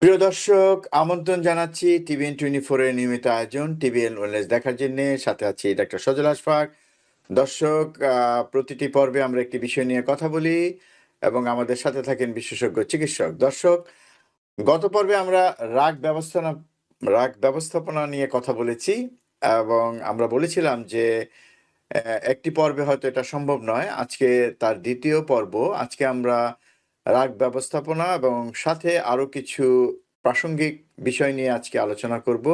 প্রিয় দর্শক, আমন্ত্রণ জানাচ্ছি TVN24 এর নিয়মিত আয়োজন TVN ওয়েলনেস দেখার জন্যে। সাথে আছি ডাক্তার সজল আশফাক। দর্শক, প্রতিটি পর্বে আমরা একটি বিষয় নিয়ে কথা বলি এবং আমাদের সাথে থাকেন বিশেষজ্ঞ চিকিৎসক। দর্শক, গত পর্বে আমরা রাগ ব্যবস্থাপনা নিয়ে কথা বলেছি এবং আমরা বলেছিলাম যে একটি পর্বে হয়তো এটা সম্ভব নয়। আজকে তার ২য় পর্ব। আজকে আমরা রাগ ব্যবস্থাপনা এবং সাথে আরো কিছু প্রাসঙ্গিক বিষয় নিয়ে আজকে আলোচনা করব।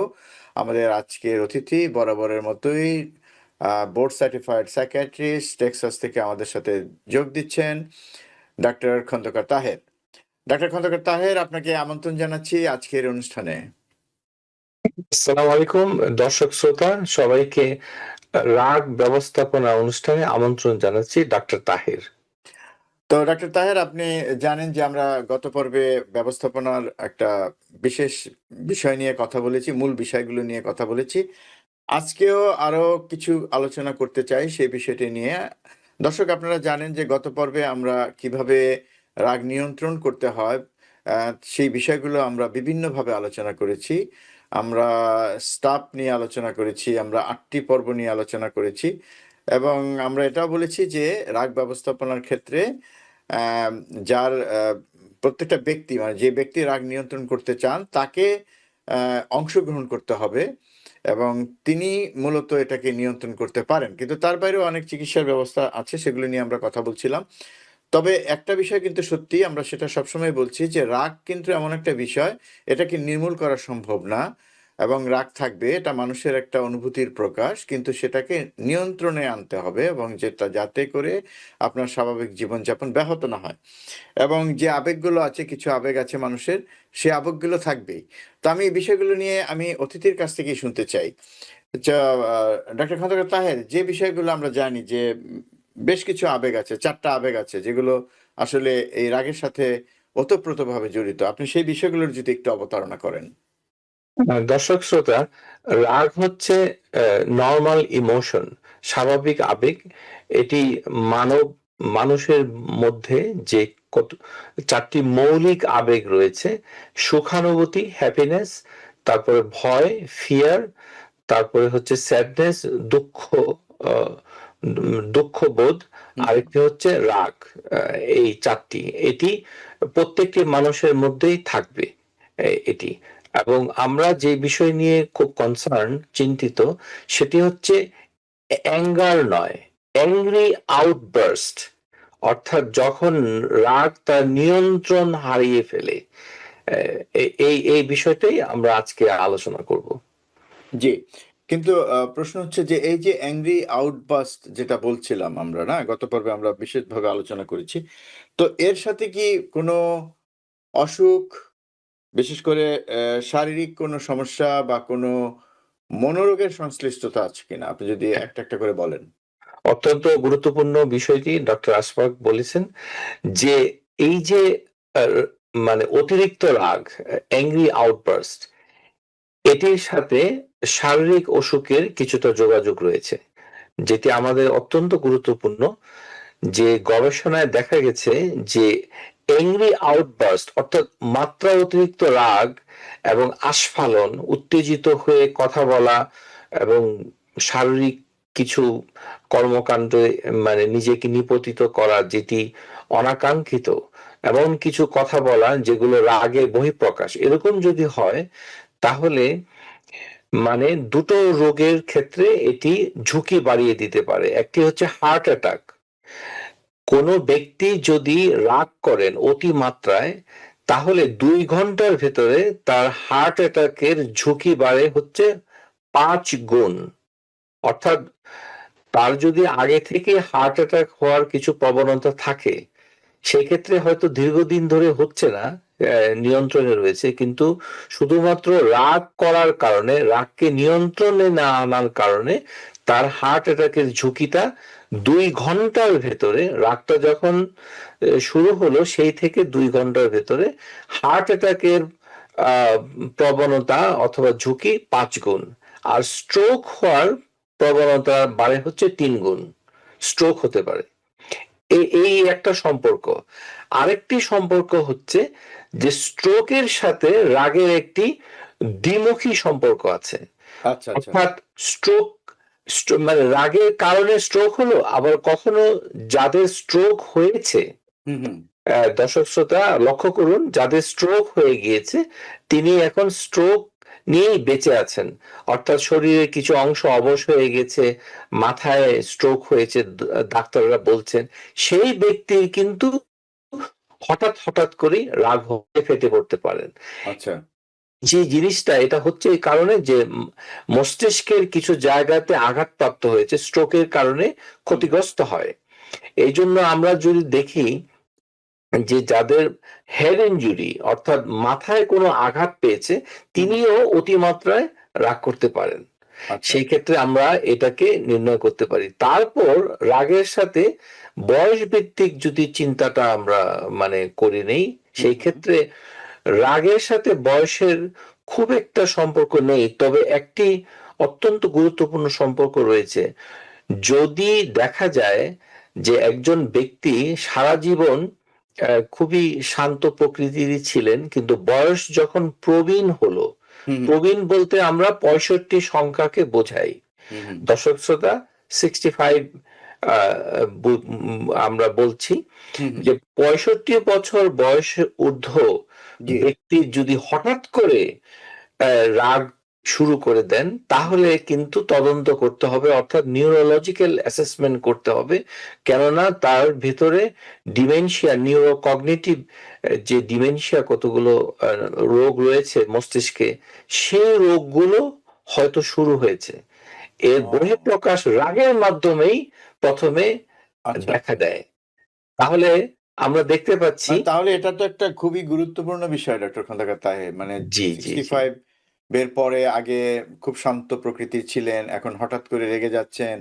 আমাদের আজকের অতিথি বরাবরের মতোই বোর্ড সার্টিফাইড সাইকিয়াট্রিস্ট টেক্সাস থেকে আমাদের সাথে যোগ দিচ্ছেন ডাক্তার খন্দকার তাহের। ডাক্তার খন্দকার তাহের, আপনাকে আমন্ত্রণ জানাচ্ছি আজকের অনুষ্ঠানে। আসসালামু আলাইকুম দর্শক শ্রোতা সবাইকে রাগ ব্যবস্থাপনা অনুষ্ঠানে আমন্ত্রণ জানাচ্ছি ডাক্তার তাহির। তো ডাক্তার তাহের, আপনি জানেন যে আমরা গত পর্বে ব্যবস্থাপনার একটা বিশেষ বিষয় নিয়ে কথা বলেছি, মূল বিষয়গুলো নিয়ে কথা বলেছি। আজকেও আরো কিছু আলোচনা করতে চাই সেই বিষয়টি নিয়ে। দর্শক, আপনারা জানেন যে গত পর্বে আমরা কিভাবে রাগ নিয়ন্ত্রণ করতে হয় সেই বিষয়গুলো আমরা বিভিন্নভাবে আলোচনা করেছি। আমরা স্টাফ নিয়ে আলোচনা করেছি, আমরা ৮টি পর্ব নিয়ে আলোচনা করেছি এবং আমরা এটাও বলেছি যে রাগ ব্যবস্থাপনার ক্ষেত্রে আম যার প্রত্যেকটা ব্যক্তি, মানে যে ব্যক্তি রাগ নিয়ন্ত্রণ করতে চান তাকে অংশগ্রহণ করতে হবে এবং তিনি মূলত এটাকে নিয়ন্ত্রণ করতে পারেন। কিন্তু তার বাইরেও অনেক চিকিৎসার ব্যবস্থা আছে, সেগুলো নিয়ে আমরা কথা বলছিলাম। তবে একটা বিষয় কিন্তু সত্যি, আমরা সেটা সবসময় বলছি যে রাগ কিন্তু এমন একটা বিষয়, এটাকে নির্মূল করা সম্ভব না এবং রাগ থাকবে, এটা মানুষের একটা অনুভূতির প্রকাশ। কিন্তু সেটাকে নিয়ন্ত্রণে আনতে হবে এবং যেটা যাতে করে আপনার স্বাভাবিক জীবনযাপন ব্যাহত না হয়। এবং যে আবেগগুলো আছে, কিছু আবেগ আছে মানুষের, সে আবেগগুলো থাকবেই। তো আমি এই বিষয়গুলো নিয়ে আমি অতিথির কাছ থেকেই শুনতে চাই। আচ্ছা, ডাক্তার খন্দকার তাহের, যে বিষয়গুলো আমরা জানি যে বেশ কিছু আবেগ আছে, ৪ টা আবেগ আছে যেগুলো আসলে এই রাগের সাথে ওতপ্রোতভাবে জড়িত। আপনি সেই বিষয়গুলোর যদি একটু অবতারণা করেন। দর্শক শ্রোতা, রাগ হচ্ছে নরমাল ইমোশন, স্বাভাবিক আবেগ। এটি মানুষের মধ্যে যে কত ৪টি মৌলিক আবেগ রয়েছে: সুখানুভূতি, হ্যাপিনেস, তারপরে ভয়, ফিয়ার, তারপরে হচ্ছে স্যাডনেস, দুঃখ, আহ, দুঃখবোধ, হুম, হুম। আরেকটি হচ্ছে রাগ। এই ৪টি, এটি প্রত্যেকটি মানুষের মধ্যেই থাকবে। এটি, এবং আমরা যে বিষয় নিয়ে খুব চিন্তিত, সেটি হচ্ছে অ্যাঙ্গার নয়, অ্যাংরি আউটবার্স্ট, অর্থাৎ যখন রাগ তার নিয়ন্ত্রণ হারিয়ে ফেলে। এই বিষয়টাই আমরা আজকে আলোচনা করব। জি। কিন্তু প্রশ্ন হচ্ছে যে এই যে অ্যাংরি আউটবার্স্ট যেটা বলছিলাম আমরা, না? গত পর্বে আমরা বিশেষভাবে আলোচনা করেছি। তো এর সাথে কি কোনো অসুখ, বিশেষ করে শারীরিক কোনো সমস্যা বা কোনো মনোরোগের সংশ্লিষ্টতা আছে কিনা? আপনি যদি একটা, একটা করে বলেন। অত্যন্ত গুরুত্বপূর্ণ বিষয়টি ডক্টর আশফাক বলেছেন, যে এই যে আহ, মানে অতিরিক্ত রাগ, অ্যাংরি আউটবার্স্ট, এটির সাথে শারীরিক অসুখের কিছুটা যোগাযোগ রয়েছে, যেটি আমাদের অত্যন্ত গুরুত্বপূর্ণ। যে গবেষণায় দেখা গেছে যে অ্যাংরি আউটবার্স্ট, অর্থাৎ মাত্রা অতিরিক্ত রাগ এবং আস্ফালন, উত্তেজিত হয়ে কথা বলা এবং শারীরিক কিছু কর্মকাণ্ডে নিজেকে নিপতিত করা, যেটি অনাকাঙ্ক্ষিত, এমন কিছু কথা বলা যেগুলো রাগের বহিঃপ্রকাশ, এরকম যদি হয়, তাহলে দুটো রোগের ক্ষেত্রে এটি ঝুঁকি বাড়িয়ে দিতে পারে। একটি হচ্ছে হার্ট অ্যাটাক। কোনো ব্যক্তি যদি রাগ করেন অতিমাত্রায়, তাহলে ২ ঘন্টার ভেতরে তার হার্ট অ্যাটাকের ঝুঁকি বাড়ে হচ্ছে ৫ গুণ। অর্থাৎ তার যদি আগে থেকে হার্ট অ্যাটাক হওয়ার কিছু প্রবণতা থাকে, সেক্ষেত্রে হয়তো দীর্ঘদিন ধরে হচ্ছে না, নিয়ন্ত্রণে রয়েছে, কিন্তু শুধুমাত্র রাগ করার কারণে, রাগকে নিয়ন্ত্রণে না আনার কারণে তার হার্ট অ্যাটাকের ঝুঁকিটা ২ ঘন্টার ভেতরে, রাগটা যখন শুরু হলো সেই থেকে ২ ঘন্টার ভেতরে হার্ট অ্যাটাকের প্রবণতা অথবা ঝুঁকি ৫ গুণ। আর স্ট্রোক হওয়ার প্রবণতা বাড়ে হচ্ছে ৩ গুণ। স্ট্রোক হতে পারে। এই একটা সম্পর্ক। আরেকটি সম্পর্ক হচ্ছে যে স্ট্রোকের সাথে রাগের একটি দ্বিমুখী সম্পর্ক আছে। আচ্ছা, আচ্ছা। অর্থাৎ স্ট্রোক মানে রাগের কারণে স্ট্রোক হলো, আবার কখনো যাদের স্ট্রোক হয়েছে, হুম, হুম। দর্শক শ্রোতা লক্ষ্য করুন, যাদের স্ট্রোক হয়ে গিয়েছে তিনি এখন স্ট্রোক নিয়েই বেঁচে আছেন। অর্থাৎ শরীরের কিছু অংশ অবশ হয়ে গেছে, মাথায় স্ট্রোক হয়েছে, ডাক্তাররা বলছেন সেই ব্যক্তির কিন্তু হঠাৎ হঠাৎ করে রাগ হয়ে ফেটে পড়তে পারেন। আচ্ছা। যে জিনিসটা এটা হচ্ছে এই কারণে যে মস্তিষ্কের কিছু জায়গাতে আঘাতপ্রাপ্ত হয়েছে, স্ট্রোকের কারণে ক্ষতিগ্রস্ত হয়। এই জন্য আমরা যদি দেখি যে যাদের হেড ইনজুরি অর্থাৎ মাথায় কোনো আঘাত পেয়েছে তিনিও অতিমাত্রায় রাগ করতে পারেন। আচ্ছা। সেই ক্ষেত্রে আমরা এটাকে নির্ণয় করতে পারি। তারপর রাগের সাথে বয়স ভিত্তিক যদি চিন্তাটা আমরা মানে করে নেই, সেই ক্ষেত্রে রাগের সাথে বয়সের খুব একটা সম্পর্ক নেই, তবে একটি অত্যন্ত গুরুত্বপূর্ণ সম্পর্ক রয়েছে। যদি দেখা যায় যে একজন ব্যক্তি সারা জীবন খুবই শান্ত প্রকৃতিরই ছিলেন, কিন্তু বয়স যখন প্রবীণ হলো, হুম, প্রবীণ বলতে আমরা 65 সংখ্যাকে বোঝাই। হুম, হুম। দর্শক শ্রোতা 65 আমরা বলছি হুম, হুম। যে 65 বছর বয়সে ঊর্ধ্ব জি। ব্যক্তি যদি হঠাৎ করে রাগ শুরু করে দেন তাহলে কিন্তু তদন্ত করতে হবে, অর্থাৎ নিউরোলজিক্যাল অ্যাসেসমেন্ট করতে হবে। কেননা তার ভিতরে ডিমেনশিয়া, নিউরোকগনিটিভ যে ডিমেনশিয়া কতগুলো রোগ রয়েছে মস্তিষ্কে, সেই রোগগুলো হয়তো শুরু হয়েছে। এর ও বহিঃপ্রকাশ রাগের মাধ্যমেই প্রথমে আচ্ছা। দেখা দেয়। তাহলে আমরা দেখতে পাচ্ছি। মানে তাহলে এটা তো একটা খুবই গুরুত্বপূর্ণ বিষয় ডক্টর খন্দকার তাহের। মানে জি, জি, জি। 65 বের পরে আগে খুব শান্ত প্রকৃতির ছিলেন, এখন হঠাৎ করে রেগে যাচ্ছেন।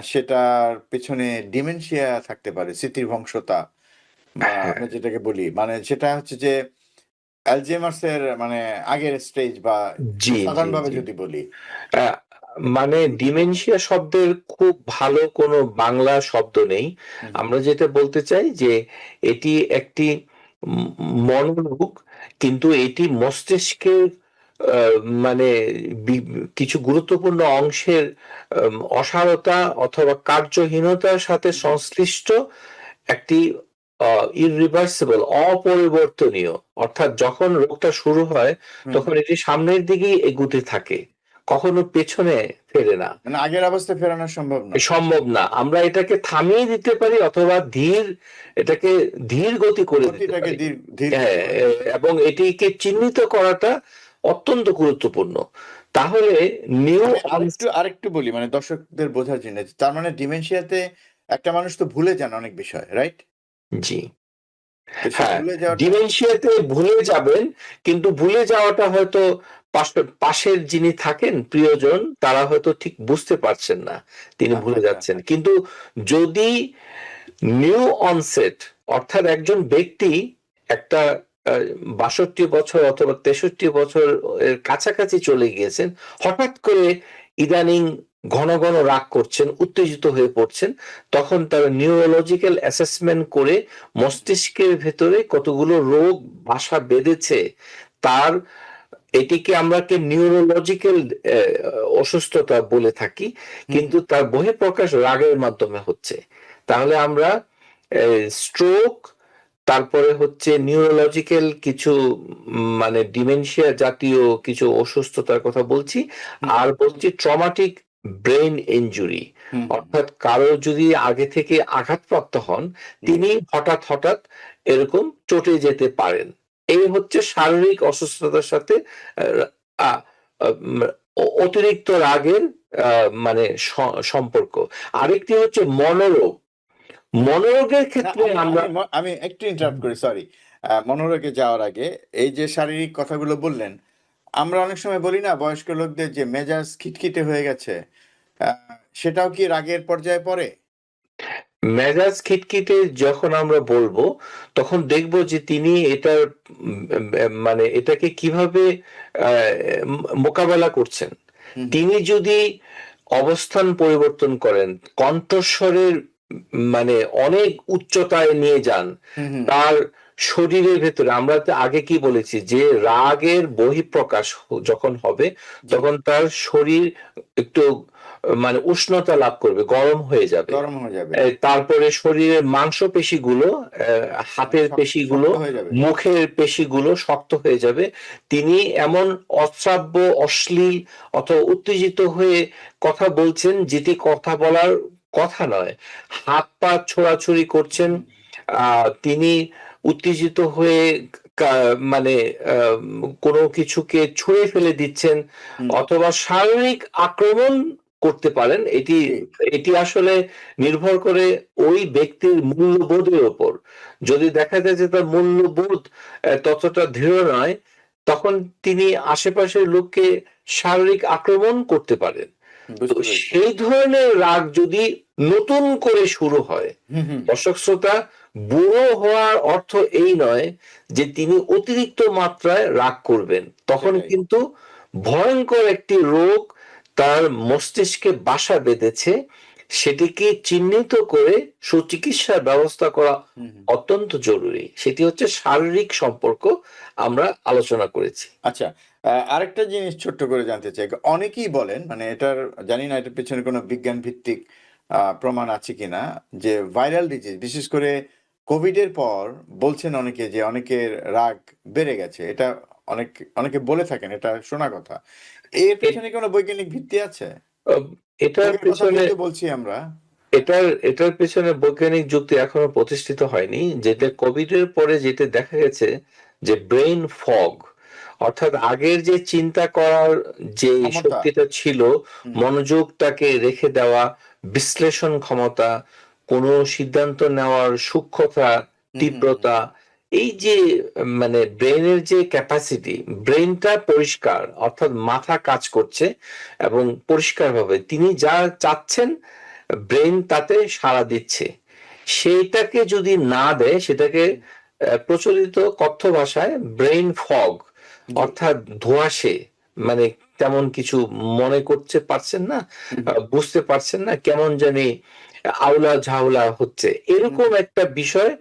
সেটার পেছনে ডিমেনশিয়া থাকতে পারে, স্মৃতিভ্রংশতা বা হ্যাঁ, আমরা যেটাকে বলি মানে সেটা হচ্ছে যে অ্যালঝেইমার্সের মানে আগের স্টেজ বা জি, জি, সাধারণভাবে জি। যদি বলি। আ মানে ডিমেনশিয়া শব্দের খুব ভালো কোনো বাংলা শব্দ নেই। হুম, হুম, আমরা যেটা বলতে চাই যে এটি একটি ম মনোরোগ, কিন্তু এটি মস্তিষ্কের আ মানে বি কিছু গুরুত্বপূর্ণ অংশের অসাড়তা অথবা কার্যহীনতার সাথে হুম, সংশ্লিষ্ট একটি আ irreversible, অপরিবর্তনীয়। অর্থাৎ যখন রোগটা শুরু হয় হুম, তখন এটি সামনের দিকেই এগুতে থাকে। কখনো পেছনে ফেরে না। মানে আগের অবস্থায় ফেরানো সম্ভব নয়। সম্ভব না। আমরা এটাকে থামিয়ে দিতে পারি অথবা এটাকে ধীর গতি করে দিতে গতিটাকে পারি। ধীর হ্যাঁ, করতে পারি। এবং এটিকে চিহ্নিত করাটা অত্যন্ত গুরুত্বপূর্ণ। তাহলে নিউ আমি অনস আরেকটু বলি মানে দর্শকদের বোঝার জন্য। তার মানে ডিমেনশিয়াতে একটা মানুষ তো ভুলে যান অনেক বিষয়, রাইট? জি। তো সেই হ্যাঁ, ভুলে যাওয়াটা ডিমেনশিয়াতে ভুলে যাবেন, কিন্তু ভুলে যাওয়াটা হয়তো পাশের যিনি থাকেন প্রিয়জন তারা হয়তো ঠিক বুঝতে পারছেন না তিনি আচ্ছা, ভুলে আচ্ছা। যাচ্ছেন। কিন্তু যদি নিউ অনসেট অর্থাৎ একজন ব্যক্তি একটা ৬২ বছর অথবা ৬৩ বছর এর কাছাকাছি চলে গিয়েছেন, হঠাৎ করে ইদানিং ঘন ঘন রাগ করছেন, উত্তেজিত হয়ে পড়ছেন, তখন তার নিউরোলজিক্যাল অ্যাসেসমেন্ট করে মস্তিষ্কের ভেতরে কতগুলো রোগ বাসা বেঁধেছে তার, এটিকে আমরা নিউরোলজিক্যাল অসুস্থতা বলে থাকি, হুম, কিন্তু হুম, তার বহিঃপ্রকাশ রাগের মাধ্যমে হচ্ছে। তাহলে আমরা স্ট্রোক, তারপরে হচ্ছে নিউরোলজিক্যাল কিছু মানে ডিমেনশিয়া জাতীয় কিছু অসুস্থতার কথা বলছি, হুম, আর বলছি ট্রমাটিক ব্রেন ইনজুরি। হুম, হুম, অর্থাৎ কারো যদি আগে থেকে আঘাতপ্রাপ্ত হন হুম, তিনি হঠাৎ হঠাৎ এরকম চটে যেতে পারেন। এই হচ্ছে শারীরিক অসুস্থতার সাথে আ আ অতিরিক্ত রাগের মানে সম্পর্ক। আরেকটি হচ্ছে মনোরোগ। মনোরোগের না ক্ষেত্রে আমি আমরা আমি ম আমি একটু ইন্টারাপ্ট করি সরি। মনোরোগে যাওয়ার আগে এই যে শারীরিক কথাগুলো বললেন, আমরা অনেক সময় বলি না বয়স্ক লোকদের যে মেজাজ খিটখিটে হয়ে গেছে, আ সেটাও কি রাগের পর্যায়ে পড়ে? মেজাজ খিটখিটে যখন আমরা বলবো তখন দেখব যে তিনি এটার মানে এটাকে কিভাবে মোকাবেলা করছেন। হুম, হুম, তিনি যদি অবস্থান পরিবর্তন করেন, কণ্ঠস্বরের মানে অনেক উচ্চতায় নিয়ে যান, হুম, হুম। তার শরীরের ভেতরে আমরা তো আগে কি বলেছি যে রাগের বহিঃপ্রকাশ যখন হবে জি, তখন তার শরীর একটু মানে উষ্ণতা লাভ করবে, গরম হয়ে যাবে। গরম হয়ে যাবে। তারপরে শরীরের মাংসপেশিগুলো, হাতের পেশিগুলো, শক্ত হয়ে যাবে। মুখের পেশিগুলো শক্ত হয়ে যাবে। তিনি এমন অশ্রাব্য, অশ্লীল অথবা উত্তেজিত হয়ে কথা বলছেন যেটি কথা বলার কথা নয়। হাত পা ছোড়াছুড়ি করছেন। তিনি উত্তেজিত হয়ে মানে কোনো কিছুকে ছুঁড়ে ফেলে দিচ্ছেন হুম, অথবা শারীরিক আক্রমণ করতে পারেন। এটি জি, এটি আসলে নির্ভর করে ওই ব্যক্তির মূল্যবোধের ওপর। যদি দেখা যায় যে তার মূল্যবোধ ততটা দৃঢ় নয়, তখন তিনি আশেপাশের লোককে শারীরিক আক্রমণ করতে পারেন। তো বুঝতে পেরেছি। সেই ধরনের রাগ যদি নতুন করে শুরু হয়, হুম, হুম। দর্শক শ্রোতা, বুড়ো হওয়ার অর্থ এই নয় যে তিনি অতিরিক্ত মাত্রায় রাগ করবেন। তখন সেটাই। কিন্তু ভয়ঙ্কর একটি রোগ তার মস্তিষ্কে বাসা বেঁধেছে। সেটিকে চিহ্নিত করে সুচিকিৎসার ব্যবস্থা করা হুম, হুম। অত্যন্ত জরুরি। সেটি হচ্ছে শারীরিক সম্পর্ক, আমরা আলোচনা করেছি। আচ্ছা, আরেকটা জিনিস ছোট্ট করে জানতে চাই। অনেকেই বলেন মানে এটার জানি না এটার পেছনে কোনো বিজ্ঞান ভিত্তিক প্রমাণ আছে কিনা যে ভাইরাল ডিজিজ বিশেষ করে কোভিডের পর বলছেন অনেকে যে অনেকের রাগ বেড়ে গেছে। এটা অনেকে বলে থাকেন এটা শোনা কথা। এর এ পেছনে কোনো বৈজ্ঞানিক ভিত্তি আছে? আ এটার রোগের কথা পেছনে যেহেতু বলছি আমরা। এটার পেছনে বৈজ্ঞানিক যুক্তি এখনো প্রতিষ্ঠিত হয়নি। যেটা হুম, কোভিড এর পরে যেটা দেখা গেছে যে ব্রেইন ফগ, অর্থাৎ আগের যে চিন্তা করার যে ক্ষমতা। শক্তিটা ছিল, হুম, মনোযোগটাকে রেখে দেওয়া, বিশ্লেষণ ক্ষমতা, কোনো সিদ্ধান্ত নেওয়ার সূক্ষ্মতা, হুম, হুম, হুম। তীব্রতা, এই যে মানে ব্রেইনের যে ক্যাপাসিটি, ব্রেইনটা পরিষ্কার অর্থাৎ মাথা কাজ করছে এবং পরিষ্কারভাবে তিনি যা চাচ্ছেন ব্রেইন তাতে সাড়া দিচ্ছে। সেইটাকে যদি না দেয় সেটাকে হুম, প্রচলিত কথ্য ভাষায় ব্রেইন ফগ, জি। অর্থাৎ ধোঁয়াশে, মানে তেমন কিছু মনে করতে পারছেন না, হুম, হুম, বুঝতে পারছেন না, কেমন জানি আউলা ঝাউলা হচ্ছে, হুম, এরকম হুম। একটা বিষয়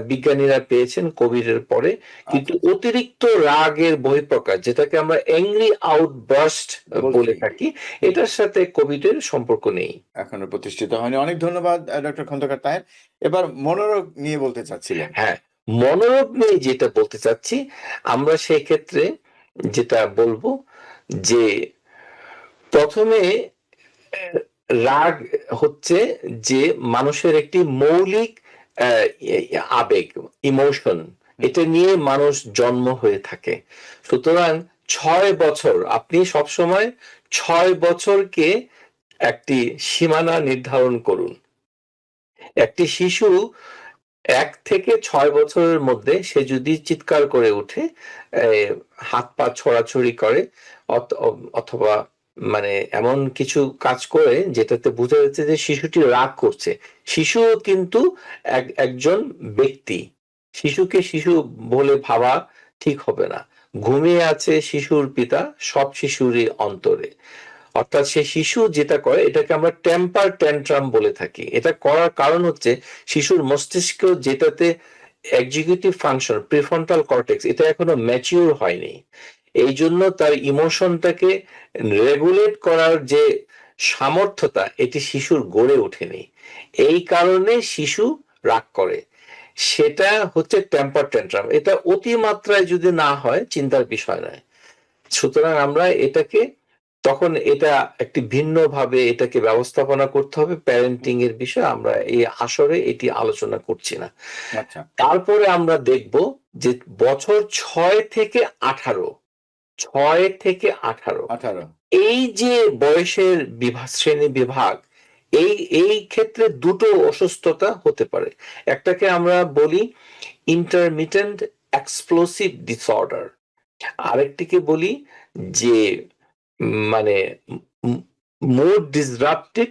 বিজ্ঞানীরা পেয়েছেন কোভিড এর পরে। আচ্ছা, কিন্তু আচ্ছা। অতিরিক্ত রাগের বহিঃপ্রকাশ, যেটাকে আমরা অ্যাংরি আউটবার্স্ট বলছি। বলে থাকি, হুম। এটার সাথে কোভিড এর সম্পর্ক নেই। এখনো প্রতিষ্ঠিত হয়নি। অনেক ধন্যবাদ ডক্টর খন্দকার তাহের। এবার মনোরোগ নিয়ে বলতে চাচ্ছিলেন। হ্যাঁ, মনোরোগ নিয়ে যেটা বলতে চাচ্ছি, আমরা সেক্ষেত্রে যেটা বলবো যে ১ম এ রাগ হচ্ছে যে মানুষের একটি মৌলিক অ্যা আবেগ, ইমোশন। হুম, এটা নিয়ে মানুষ জন্ম হয়ে থাকে। সুতরাং ৬ বছর আপনি সবসময় ৬ বছরকে একটি সীমানা নির্ধারণ করুন। একটি শিশু ১ থেকে ৬ বছরের মধ্যে সে যদি চিৎকার করে ওঠে, এ হাত পা ছোড়াছুড়ি করে অথবা মানে এমন কিছু কাজ করে যেটাতে বোঝা যাচ্ছে যে শিশুটি রাগ করছে। শিশুও কিন্তু একজন ব্যক্তি। শিশুকে শিশু বলে ভাবা ঠিক হবে না। ঘুমিয়ে আছে শিশুর পিতা সব শিশুরই অন্তরে। অর্থাৎ সে শিশু যেটা করে এটাকে আমরা টেম্পার ট্যান্ট্রাম বলে থাকি। এটা করার কারণ হচ্ছে শিশুর মস্তিষ্ক যেটাতে এক্সিকিউটিভ ফাংশন, প্রিফ্রন্টাল কর্টেক্স, এটা এখনো ম্যাচিউর হয়নি। এইজন্য তার ইমোশনটাকে রেগুলেট করার যে সামর্থ্যতা এটি শিশুর গড়ে ওঠেনি। এই কারণে শিশু রাগ করে। সেটা হচ্ছে টেম্পার ট্যান্ট্রাম। এটা অতিমাত্রায় যদি না হয় চিন্তার বিষয় নয়। সুতরাং আমরা এটাকে তখন এটা একটি ভিন্নভাবে এটাকে ব্যবস্থাপনা করতে হবে। হুম। প্যারেন্টিং এর বিষয় আমরা এই আসরে এটি আলোচনা করছি না। আচ্ছা। তারপরে আমরা দেখব যে বছর ৬ থেকে ১৮, ৬ থেকে ১৮ 18। এই যে বয়সের শ্রেণী বিভাগ, এই এই ক্ষেত্রে দুটো অসুস্থতা হতে পারে। একটাকে আমরা বলি ইন্টারমিটেন্ট এক্সপ্লোসিভ ডিসঅর্ডার। আরেকটিকে বলি যে মানে মুড ডিসরাপ্টেড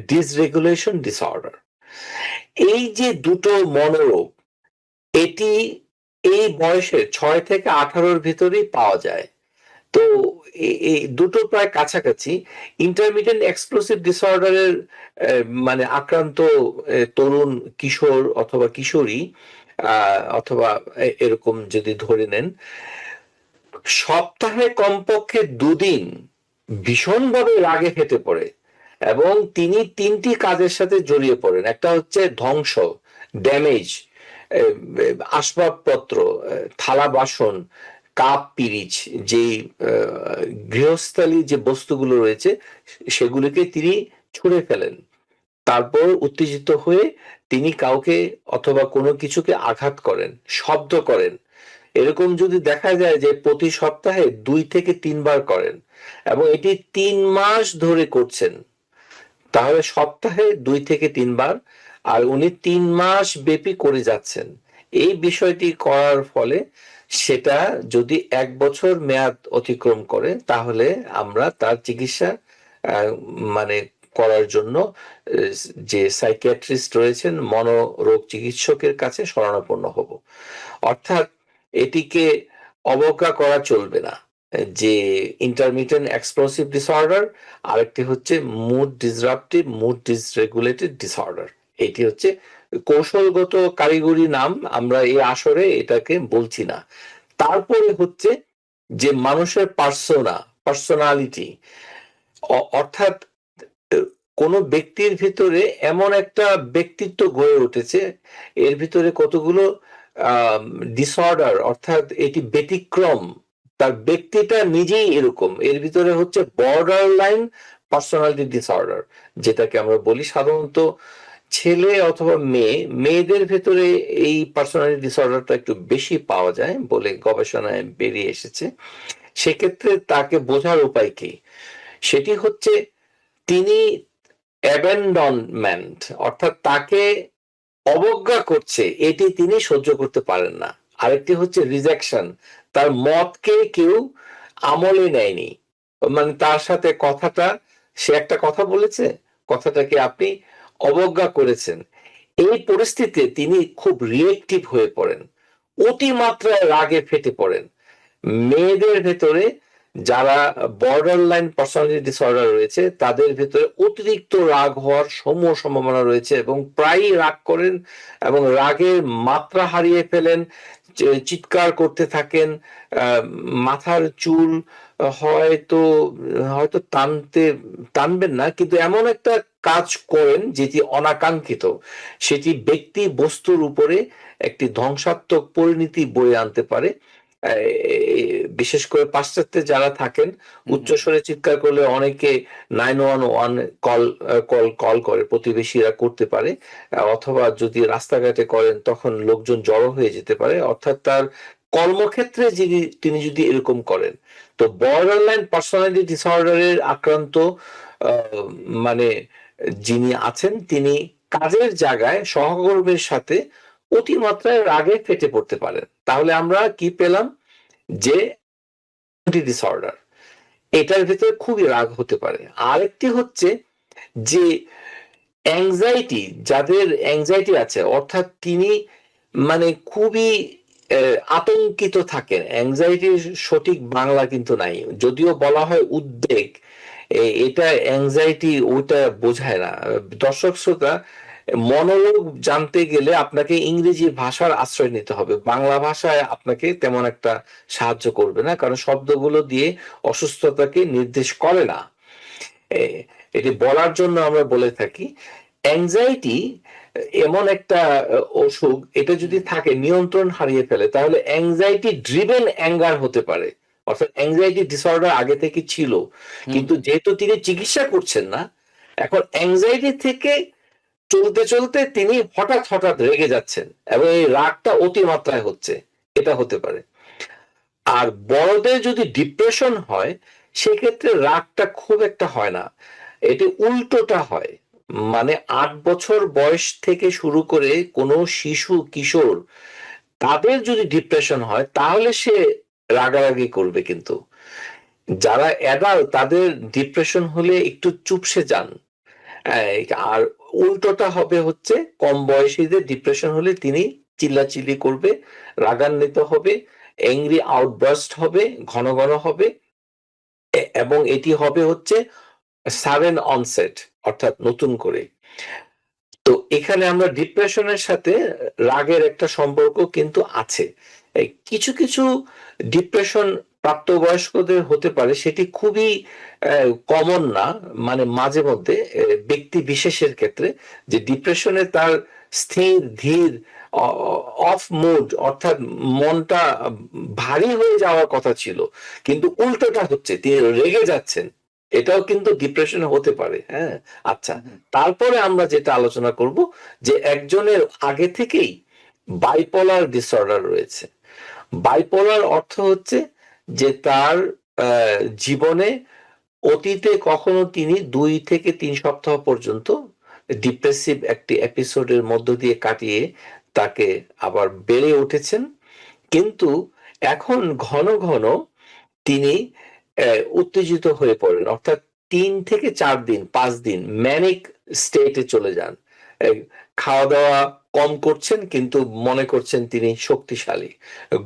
ডিসরেগুলেশন ডিসঅর্ডার। এই যে দুটো মনোরোগ, এটি এই বয়সে ৬ থেকে ১৮ ভিতরেই পাওয়া যায়। তো এই দুটো প্রায় কাছাকাছি। ইন্টারমিটেন্ট এক্সপ্লোসিভ ডিসঅর্ডারের মানে আক্রান্ত তরুণ কিশোর অথবা কিশোরী অথবা এরকম যদি ধরে নেন, সপ্তাহে কমপক্ষে 2 দিন ভীষণভাবে রাগে ফেটে পড়ে এবং তিনি 3টি কাজের সাথে জড়িয়ে পড়েন। একটা হচ্ছে ধ্বংস, ড্যামেজ, আসবাবপত্র, থালা বাসন, কাপ পিরিচ, যে গৃহস্থালী যে বস্তুগুলো রয়েছে সেগুলোকে তিনি ছুঁড়ে ফেলেন। তারপর উত্তেজিত হয়ে তিনি কাউকে অথবা কোনো কিছুকে আঘাত করেন, শব্দ করেন। এরকম যদি দেখা যায় যে প্রতি সপ্তাহে 2 থেকে 3 বার করেন এবং এটি 3 মাস ধরে করছেন, তাহলে সপ্তাহে 2 থেকে 3 বার, আর উনি 3 মাস ব্যাপী করে যাচ্ছেন। এই বিষয়টি করার ফলে সেটা যদি 1 বছর মেয়াদ অতিক্রম করে তাহলে আমরা তার চিকিৎসা মানে করার জন্য যে সাইকিয়াট্রিস্ট রয়েছেন, মনোরোগ চিকিৎসকের কাছে শরণাপন্ন হব। অর্থাৎ এটিকে অবজ্ঞা করা চলবে না যে ইন্টারমিটেন্ট এক্সপ্লোসিভ ডিসঅর্ডার, আরেকটি হচ্ছে মুড ডিসরাপটিভ মুড ডিসরেগুলেটেড ডিসঅর্ডার। এটি হচ্ছে কৌশলগত কারিগরি নাম, আমরা এই আসরে এটাকে বলছি না। তারপরে হচ্ছে যে মানুষের পার্সোনালিটি, অর্থাৎ কোন ব্যক্তির ভিতরে এমন একটা ব্যক্তিত্ব গড়ে উঠেছে, এর ভিতরে কতগুলো ডিসঅর্ডার, অর্থাৎ এটি ব্যতিক্রম, তার ব্যক্তিটা নিজেই এরকম। এর ভিতরে হচ্ছে বর্ডার লাইন পার্সোনালিটি ডিসঅর্ডার, যেটাকে আমরা বলি সাধারণত ছেলে অথবা মেয়েদের ভেতরে এই পার্সোনালিটি ডিসঅর্ডারটা একটু বেশি পাওয়া যায় বলে গবেষণায় বেরিয়ে এসেছে। সেক্ষেত্রে তাকে বোঝার উপায় কি? সেটি হচ্ছে তিনি অ্যাবেন্ডনমেন্ট, অর্থাৎ তাকে অবজ্ঞা করছে, এটি তিনি সহ্য করতে পারেন না। আরেকটি হচ্ছে রিজেকশন, তার মতকে কেউ আমলে নেয়নি, মানে তার সাথে সে একটা কথা বলেছে, কথাটাকে আপনি অবজ্ঞা করেছেন। এই পরিস্থিতিতে তিনি খুব রিয়েক্টিভ হয়ে পড়েন, অতিমাত্রায় রাগে ফেটে পড়েন। মেয়েদের ভেতরে যারা বর্ডার লাইন পার্সোনালিটি ডিসঅর্ডার রয়েছে তাদের ভেতরে অতিরিক্ত রাগ হওয়ার সম্ভাবনা রয়েছে এবং প্রায়ই রাগ করেন এবং রাগের মাত্রা হারিয়ে ফেলেন, চিৎকার করতে থাকেন, মাথার চুল হয়তো হয়তো টানবেন না, কিন্তু এমন একটা কাজ করেন যেটি অনাকাঙ্ক্ষিত, সেটি ব্যক্তি বস্তুর উপরে একটি ধ্বংসাত্মক পরিণতি বয়ে আনতে পারে। বিশেষ করে পাশ্চাত্যে যারা থাকেন, উচ্চস্বরে চিৎকার করলে অনেকে 911 কল করে, প্রতিবেশীরা করতে পারে, অথবা যদি রাস্তাঘাটে করেন তখন লোকজন জড়ো হয়ে যেতে পারে। অর্থাৎ তার কর্মক্ষেত্রে তিনি যদি এরকম করেন, তো বর্ডার লাইন পার্সোনালিটি ডিসঅর্ডারের আক্রান্ত মানে যিনি আছেন তিনি কাজের জায়গায় সহকর্মীর সাথে অতিমাত্রায় রাগে ফেটে পড়তে পারেন। তাহলে আমরা কি পেলাম? যে ডিসঅর্ডার, এটার ভিতরে খুবই রাগ হতে পারে। আরেকটি হচ্ছে যে অ্যাংজাইটি, যাদের অ্যাংজাইটি আছে, অর্থাৎ তিনি মানে খুবই আতঙ্কিত থাকেন। অ্যাংজাইটির সঠিক বাংলা কিন্তু নাই, যদিও বলা হয় উদ্বেগ, এটা অ্যাংজাইটি ওটা বোঝায় না। দর্শক শ্রোতা, মনোরোগ জানতে গেলে আপনাকে ইংরেজি ভাষার আশ্রয় নিতে হবে, বাংলা ভাষায় আপনাকে তেমন একটা সাহায্য করবে না, কারণ শব্দগুলো দিয়ে অসুস্থতাকে নির্দেশ করে না। এটি বলার জন্য আমরা বলে থাকি অ্যাংজাইটি এমন একটা অসুখ, এটা যদি থাকে নিয়ন্ত্রণ হারিয়ে ফেলে তাহলে অ্যাংজাইটি ড্রিভেন অ্যাঙ্গার হতে পারে। অর্থাৎ অ্যাংজাইটি ডিসঅর্ডার আগে থেকে ছিল, কিন্তু যেহেতু তিনি চিকিৎসা করছেন না, এখন অ্যাংজাইটি থেকে চলতে চলতে তিনি হঠাৎ রেগে যাচ্ছেন এবং এই রাগটা অতিমাত্রায় হচ্ছে, এটা হতে পারে। আর বড়দের যদি ডিপ্রেশন হয় সেক্ষেত্রে রাগটা খুব একটা হয় না, এটি উল্টোটা হয়। মানে 8 বছর বয়স থেকে শুরু করে কোনো শিশু কিশোর, তাদের যদি ডিপ্রেশন হয় তাহলে সে রাগারাগি করবে, কিন্তু যারা অ্যাডাল্ট তাদের ডিপ্রেশন হলে একটু চুপসে যান। আর উল্টোটা হবে হচ্ছে কম বয়সীদের ডিপ্রেশন হলে তিনি চিল্লাচিল্লি করবে, রাগান্বিত হবে, অ্যাংরি আউটবার্স্ট হবে, ঘন ঘন হবে, এবং এটি হবে হচ্ছে সাডেন অনসেট, অর্থাৎ নতুন করে। তো এখানে আমরা ডিপ্রেশনের সাথে রাগের একটা সম্পর্ক কিন্তু আছে। কিছু কিছু ডিপ্রেশন প্রাপ্তবয়স্কদের হতে পারে, সেটি খুবই কমন না, মানে মাঝে মধ্যে ব্যক্তি বিশেষের ক্ষেত্রে, যে ডিপ্রেশনে তার স্থির ধীর অফ মুড, অর্থাৎ মনটা ভারী হয়ে যাওয়ার কথা ছিল, কিন্তু উল্টোটা হচ্ছে, তিনি রেগে যাচ্ছেন, এটাও কিন্তু ডিপ্রেশনে হতে পারে। হ্যাঁ, আচ্ছা, তারপরে আমরা যেটা আলোচনা করব যে একজনের আগে থেকেই বাইপোলার ডিসঅর্ডার রয়েছে। বাইপোলার অর্থ হচ্ছে যে তার জীবনে অতীতে কখনো তিনি 2 থেকে 3 সপ্তাহ পর্যন্ত ডিপ্রেসিভ একটি এপিসোডের মধ্য দিয়ে কাটিয়ে তাকে আবার বেড়ে উঠেছেন, কিন্তু এখন ঘন ঘন তিনি উত্তেজিত হয়ে পড়েন, অর্থাৎ 3 থেকে 4 দিন 5 দিন ম্যানিক স্টেটে চলে যান। খাওয়া দাওয়া কম করছেন, কিন্তু মনে করছেন তিনি শক্তিশালী।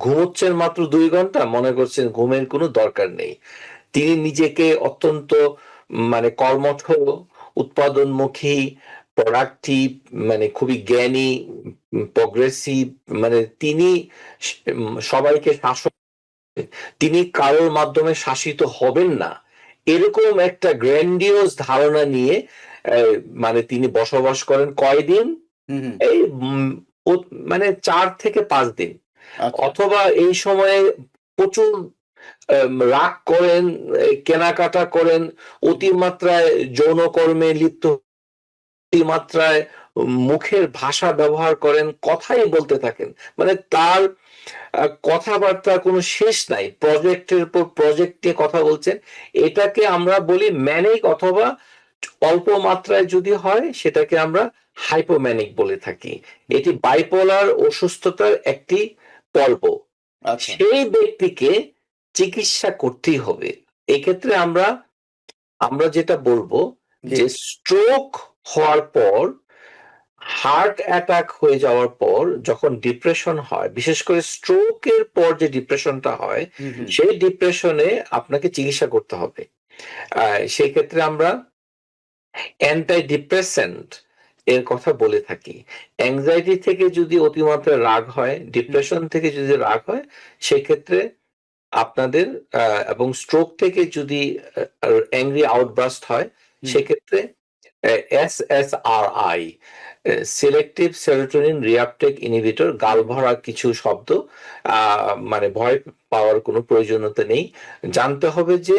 ঘুমোচ্ছেন মাত্র 2 ঘন্টা, মনে করছেন ঘুমের কোনো দরকার নেই। তিনি নিজেকে অত্যন্ত মানে কর্মঠ, উৎপাদনমুখী, প্রোডাক্টিভ, মানে খুবই জ্ঞানী, প্রগ্রেসিভ, মানে তিনি সবাইকে শাসন, তিনি কারোর মাধ্যমে শাসিত হবেন না, এরকম একটা গ্র্যান্ডিওস ধারণা নিয়ে মানে তিনি বসবাস করেন কয়দিন, এই মানে 4 থেকে 5 দিন। অথবা এই সময়ে প্রচুর রাগ করেন, কেনাকাটা করেন, অতিমাত্রায় যৌনকর্মে লিপ্ত, অতিমাত্রায় মুখের ভাষা ব্যবহার করেন, কথাই বলতে থাকেন, মানে তার কথাবার্তা কোনো শেষ নাই, প্রজেক্টের পর প্রজেক্ট নিয়ে কথা বলছেন। এটাকে আমরা বলি ম্যানিক, অথবা অল্প মাত্রায় যদি হয় সেটাকে আমরা হাইপোম্যানিক বলে থাকি। এটি বাইপোলার অসুস্থতার একটি পর্ব। সেই ব্যক্তিকে চিকিৎসা করতেই হবে। এক্ষেত্রে আমরা যেটা বলবো যে স্ট্রোক হওয়ার পর, হার্ট অ্যাটাক হয়ে যাওয়ার পর যখন ডিপ্রেশন হয়, বিশেষ করে স্ট্রোকের পর যে ডিপ্রেশনটা হয়, সেই ডিপ্রেশনে আপনাকে চিকিৎসা করতে হবে। সেই ক্ষেত্রে আমরা অ্যান্টি ডিপ্রেসেন্ট এর কথা বলে থাকি। অ্যাংজাইটি থেকে যদি অতিমাত্রায় রাগ হয়, ডিপ্রেশন থেকে যদি রাগ হয়, সেক্ষেত্রে আপনাদের এবং স্ট্রোক থেকে যদি অ্যাংরি আউটবার্স্ট হয়, সেক্ষেত্রে SSRI, selective serotonin reuptake inhibitor, গাল ভরা কিছু শব্দ, মানে ভয় পাওয়ার কোনো প্রয়োজনীয়তা নেই। জানতে হবে যে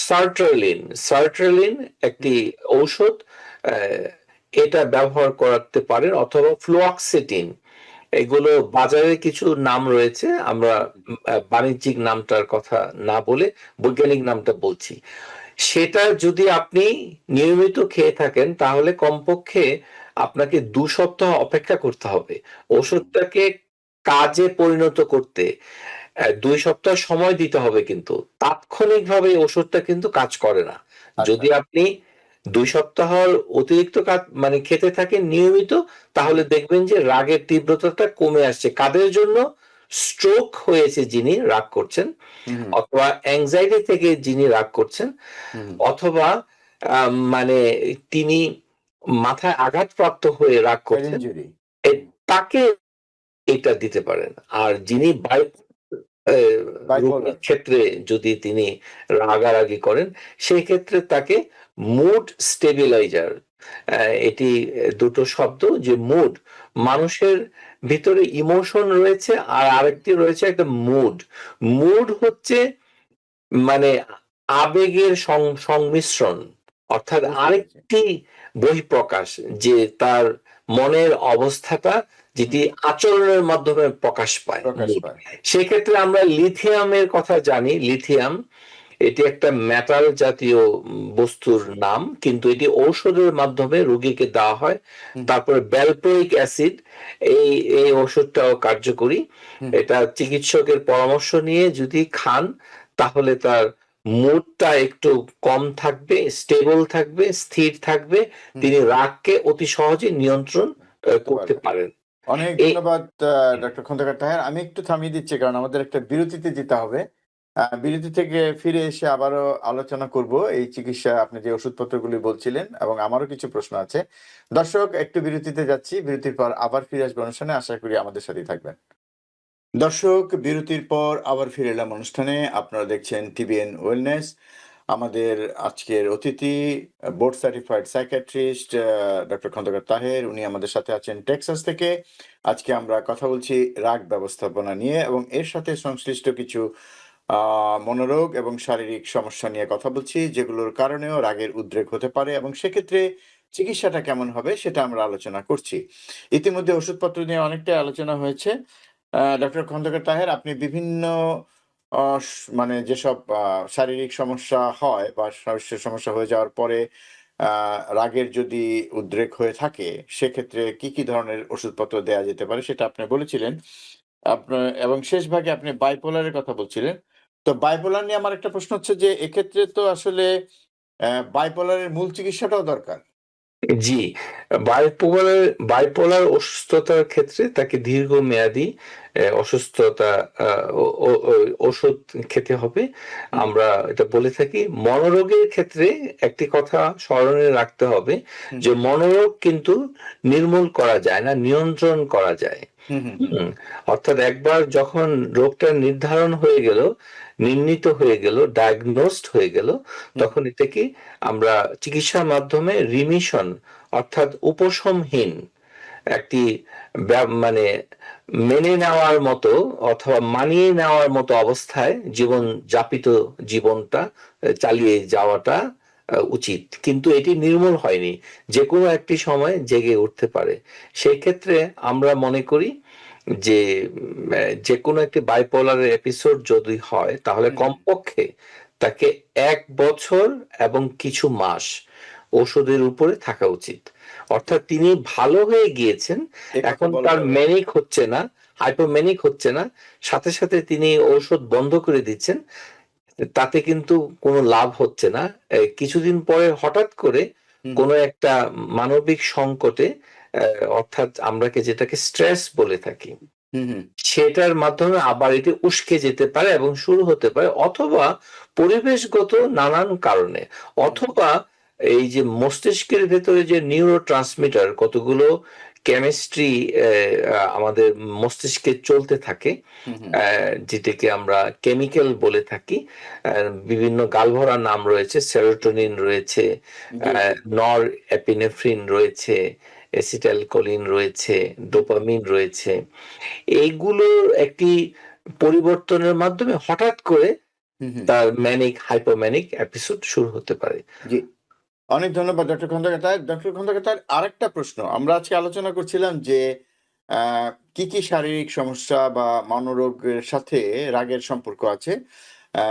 সার্ট্রেলিন একটি ঔষধ, এটা ব্যবহার করতে পারেন, অথবা ফ্লুঅক্সেটিন। এগুলো বাজারে কিছু নাম রয়েছে, আমরা বাণিজ্যিক নামটার কথা না বলে বৈজ্ঞানিক নামটা বলছি। সেটা যদি আপনি নিয়মিত খেয়ে থাকেন, তাহলে কমপক্ষে আপনাকে 2 সপ্তাহ অপেক্ষা করতে হবে। ওষুধটাকে কাজে পরিণত করতে 2 সপ্তাহ সময় দিতে হবে, কিন্তু তাৎক্ষণিকভাবে ওষুধটা কিন্তু কাজ করে না। যদি আপনি 2 সপ্তাহর অতিরিক্ত মানে খেতে থাকেন নিয়মিত, তাহলে দেখবেন যে রাগের তীব্রতাটা কমে আসছে। কাদের জন্য? স্ট্রোক হয়েছে যিনি রাগ করছেন, অথবা অ্যাংজাইটি থেকে যিনি রাগ করছেন, অথবা মানে তিনি মাথায় আঘাতপ্রাপ্ত হয়ে রাগ করছেন, তাকে এটা দিতে পারেন। আর যিনি রোগীর ক্ষেত্রে যদি তিনি রাগারাগি করেন, সেই ক্ষেত্রে তাকে মুড স্টেবিলাইজার, এটি দুটো শব্দ, যে মুড, মানুষের ভিতরে ইমোশন রয়েছে, আর আরেকটি রয়েছে একটা মুড। মুড হচ্ছে মানে আবেগের সংমিশ্রণ, অর্থাৎ আরেকটি বহিঃপ্রকাশ, যে তার মনের অবস্থাটা যেটি আচরণের মাধ্যমে প্রকাশ পায়। সেক্ষেত্রে আমরা লিথিয়ামের কথা জানি। লিথিয়াম এটি একটা মেটাল জাতীয় বস্তুর নাম, কিন্তু এটি ঔষধের মাধ্যমে রোগীকে দেওয়া হয়। তারপরে ভ্যালপ্রোইক অ্যাসিড, এই ওষুধটাও কার্যকরী। এটা চিকিৎসকের পরামর্শ নিয়ে যদি খান, তাহলে তার মুডটা একটু কম থাকবে, স্টেবল থাকবে, স্থির থাকবে, তিনি রাগকে অতি সহজে নিয়ন্ত্রণ করতে পারেন। অনেক ধন্যবাদ ডক্টর খন্দকার তাহের। আমি একটু থামিয়ে দিচ্ছি, কারণ আমাদের একটা বিরতিতে যেতে হবে। বিরতি থেকে ফিরে এসে আবারও আলোচনা করব এই চিকিৎসা আপনি যে ওষুধপত্রগুলি বলছিলেন এবং আমারও কিছু প্রশ্ন আছে। দর্শক একটু বিরতিতে যাচ্ছি। বিরতির পর আবার ফিরে আসবো অনুষ্ঠানে। আশা করি আমাদের সাথেই থাকবেন। দর্শক বিরতির পর আবার ফিরে এলাম অনুষ্ঠানে। আপনারা দেখছেন টিবিএন ওয়েলনেস। আমাদের আজকের অতিথি board certified psychiatrist doctor Khandaker Taher. উনি আমাদের সাথে আছেন টেক্সাস থেকে। আজকে আমরা কথা বলছি রাগ ব্যবস্থাপনা নিয়ে এবং এর সাথে সংশ্লিষ্ট কিছু মনোরোগ এবং শারীরিক সমস্যা নিয়ে কথা বলছি, যেগুলোর কারণেও রাগের উদ্রেক হতে পারে এবং সেক্ষেত্রে চিকিৎসাটা কেমন হবে সেটা আমরা আলোচনা করছি। ইতিমধ্যে ওষুধপত্র নিয়ে অনেকটাই আলোচনা হয়েছে। ডক্টর খন্দকার তাহের, আপনি বিভিন্ন মানে যেসব শারীরিক সমস্যা হয় বা স্বাস্থ্য সমস্যা হয়ে যাওয়ার পরে রাগের যদি উদ্রেক হয়ে থাকে, সেক্ষেত্রে কি, কি ধরনের ওষুধপত্র দেয়া যেতে পারে সেটা আপনি বলেছিলেন। আপনার এবং শেষ ভাগে আপনি বাইপোলার এর কথা বলছিলেন। তো বাইপোলার নিয়ে আমার একটা প্রশ্ন হচ্ছে যে, এক্ষেত্রে তো আসলে বাইপোলার এর মূল চিকিৎসাটাও দরকার। জি, বাইপোলার বাইপোলার অসুস্থতার ক্ষেত্রে তাকে দীর্ঘমেয়াদী অসুস্থতা আ ও ও ও ওষুধ খেতে হবে। হুম, আমরা এটা বলে থাকি। মনোরোগের ক্ষেত্রে একটি কথা স্মরণে রাখতে হবে হুম, যে মনোরোগ কিন্তু নির্মূল করা যায় না, নিয়ন্ত্রণ করা যায়। হুম, হুম, হুম, হুম? অর্থাৎ একবার যখন রোগটা নির্ধারণ হয়ে গেল, নির্ণীত হয়ে গেল, ডায়াগনোসড হয়ে গেল, হুম, তখন এটাকে আমরা চিকিৎসার মাধ্যমে রিমিশন অর্থাৎ উপশমহীন একটি মানে মেনে নেওয়ার মতো অথবা মানিয়ে নেওয়ার মতো অবস্থায় জীবন যাপিত জীবনটা চালিয়ে যাওয়াটা উচিত। কিন্তু এটি নির্মূল হয়নি। যেকোনো একটি সময় জেগে উঠতে পারে। সেক্ষেত্রে আমরা মনে করি যে যেকোনো একটি বাইপোলার এপিসোড যদি হয় তাহলে হুম, হুম। কমপক্ষে তাকে ১ বছর এবং কিছু মাস ওষুধের উপরে থাকা উচিত। অর্থাৎ তিনি ভালো হয়ে গিয়েছেন। এ কথা এখন বলা তার যাবে না। ম্যানিক হচ্ছে না, হাইপোম্যানিক হচ্ছে না। সাথে, সাথে তিনি ঔষধ বন্ধ করে দিচ্ছেন। তাতে কিন্তু কোনো লাভ হচ্ছে না। কিছুদিন পরে হঠাৎ করে হুম, হুম, কোনো একটা মানবিক সংকটে অ্যা অর্থাৎ যেটাকে স্ট্রেস বলে থাকি। হুম, হুম, সেটার মাধ্যমে আবার এটি উস্কে যেতে পারে এবং শুরু হতে পারে অথবা পরিবেশগত নানান কারণে হুম, অথবা এই যে মস্তিষ্কের ভেতরে যে নিউরোট্রান্সমিটার কতগুলো কেমিস্ট্রি আমাদের মস্তিষ্কে চলতে থাকে হুম, হুম। যেটাকে আমরা কেমিক্যাল বলে থাকি বিভিন্ন গালভরা নাম রয়েছে সেরোটোনিন রয়েছে জি, জি। নর এপিনেফ্রিন রয়েছে অ্যাসিটাইলকোলিন রয়েছে হুম, ডোপামিন রয়েছে এইগুলোর একটি পরিবর্তনের মাধ্যমে হঠাৎ করে হুম, হুম। তার ম্যানিক হাইপোম্যানিক এপিসোড শুরু হতে পারে। জি। অনেক ধন্যবাদ ডক্টর খন্দকার তাহের। ডক্টর খন্দকার তাহের আরেকটা প্রশ্ন। আমরা আজকে আলোচনা করছিলাম যে আ কি, কি শারীরিক সমস্যা বা মনোরোগের সাথে রাগের সম্পর্ক আছে। আ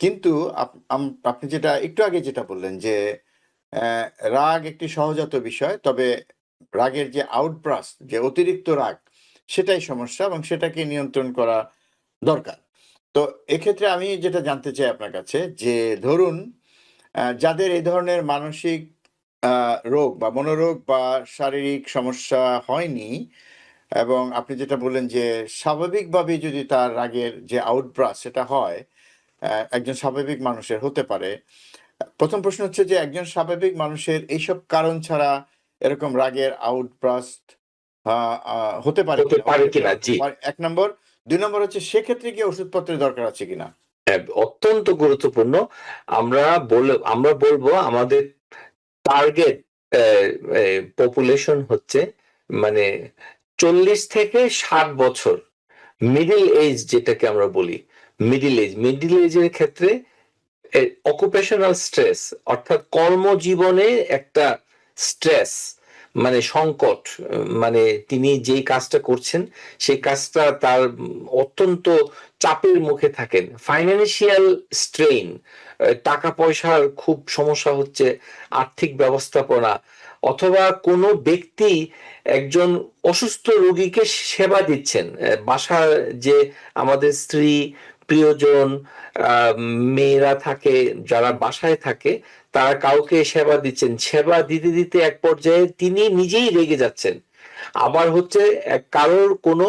কিন্তু আপনি যেটা একটু আগে যেটা বললেন যে রাগ একটি সহজাত বিষয়। তবে রাগের যে আউটব্রাস্ট, যে অতিরিক্ত রাগ, সেটাই সমস্যা এবং সেটাকে নিয়ন্ত্রণ করা দরকার। তো এক্ষেত্রে আমি যেটা জানতে চাই আপনার কাছে যে ধরুন যাদের এই ধরনের মানসিক আ রোগ বা মনোরোগ বা শারীরিক সমস্যা হয়নি এবং আপনি যেটা বললেন যে স্বাভাবিকভাবেই যদি তার রাগের যে আউটব্রাস্ট সেটা হয়, একজন স্বাভাবিক মানুষের হতে পারে। ১ম প্রশ্ন হচ্ছে যে একজন স্বাভাবিক মানুষের এইসব কারণ ছাড়া এরকম রাগের আউটব্রাস্ট আ আ হতে পারে হতে কিনা? পারে কিনা? জি। ১ নম্বর। ২ নম্বর হচ্ছে সেক্ষেত্রে কি ওষুধপত্রের দরকার আছে কিনা? হ্যাঁ, অত্যন্ত গুরুত্বপূর্ণ। আমরা বলবো আমাদের টার্গেট অ্যা অ্যা পপুলেশন হচ্ছে মানে ৪০ থেকে ৬০ বছর। মিডল এজ যেটাকে আমরা বলি। মিডল এজের ক্ষেত্রে অকুপেশনাল স্ট্রেস অর্থাৎ কর্মজীবনে একটা স্ট্রেস মানে সংকট মানে তিনি যেই কাজটা করছেন সেই কাজটা তার অত্যন্ত চাপের মুখে থাকেন ফাইন্যান্সিয়াল স্ট্রেইন টাকা পয়সার খুব সমস্যা হচ্ছে আর্থিক ব্যবস্থাপনা অথবা কোনো ব্যক্তি একজন অসুস্থ রোগীকে সেবা দিচ্ছেন বাসার যে আমাদের স্ত্রী প্রিয়জন আহ, মেয়েরা থাকে যারা হুম, বাসায় থাকে তারা কাউকে সেবা দিচ্ছেন সেবা দিতে দিতে এক পর্যায়ে তিনি নিজেই রেগে যাচ্ছেন আবার হচ্ছে কারোর কোনো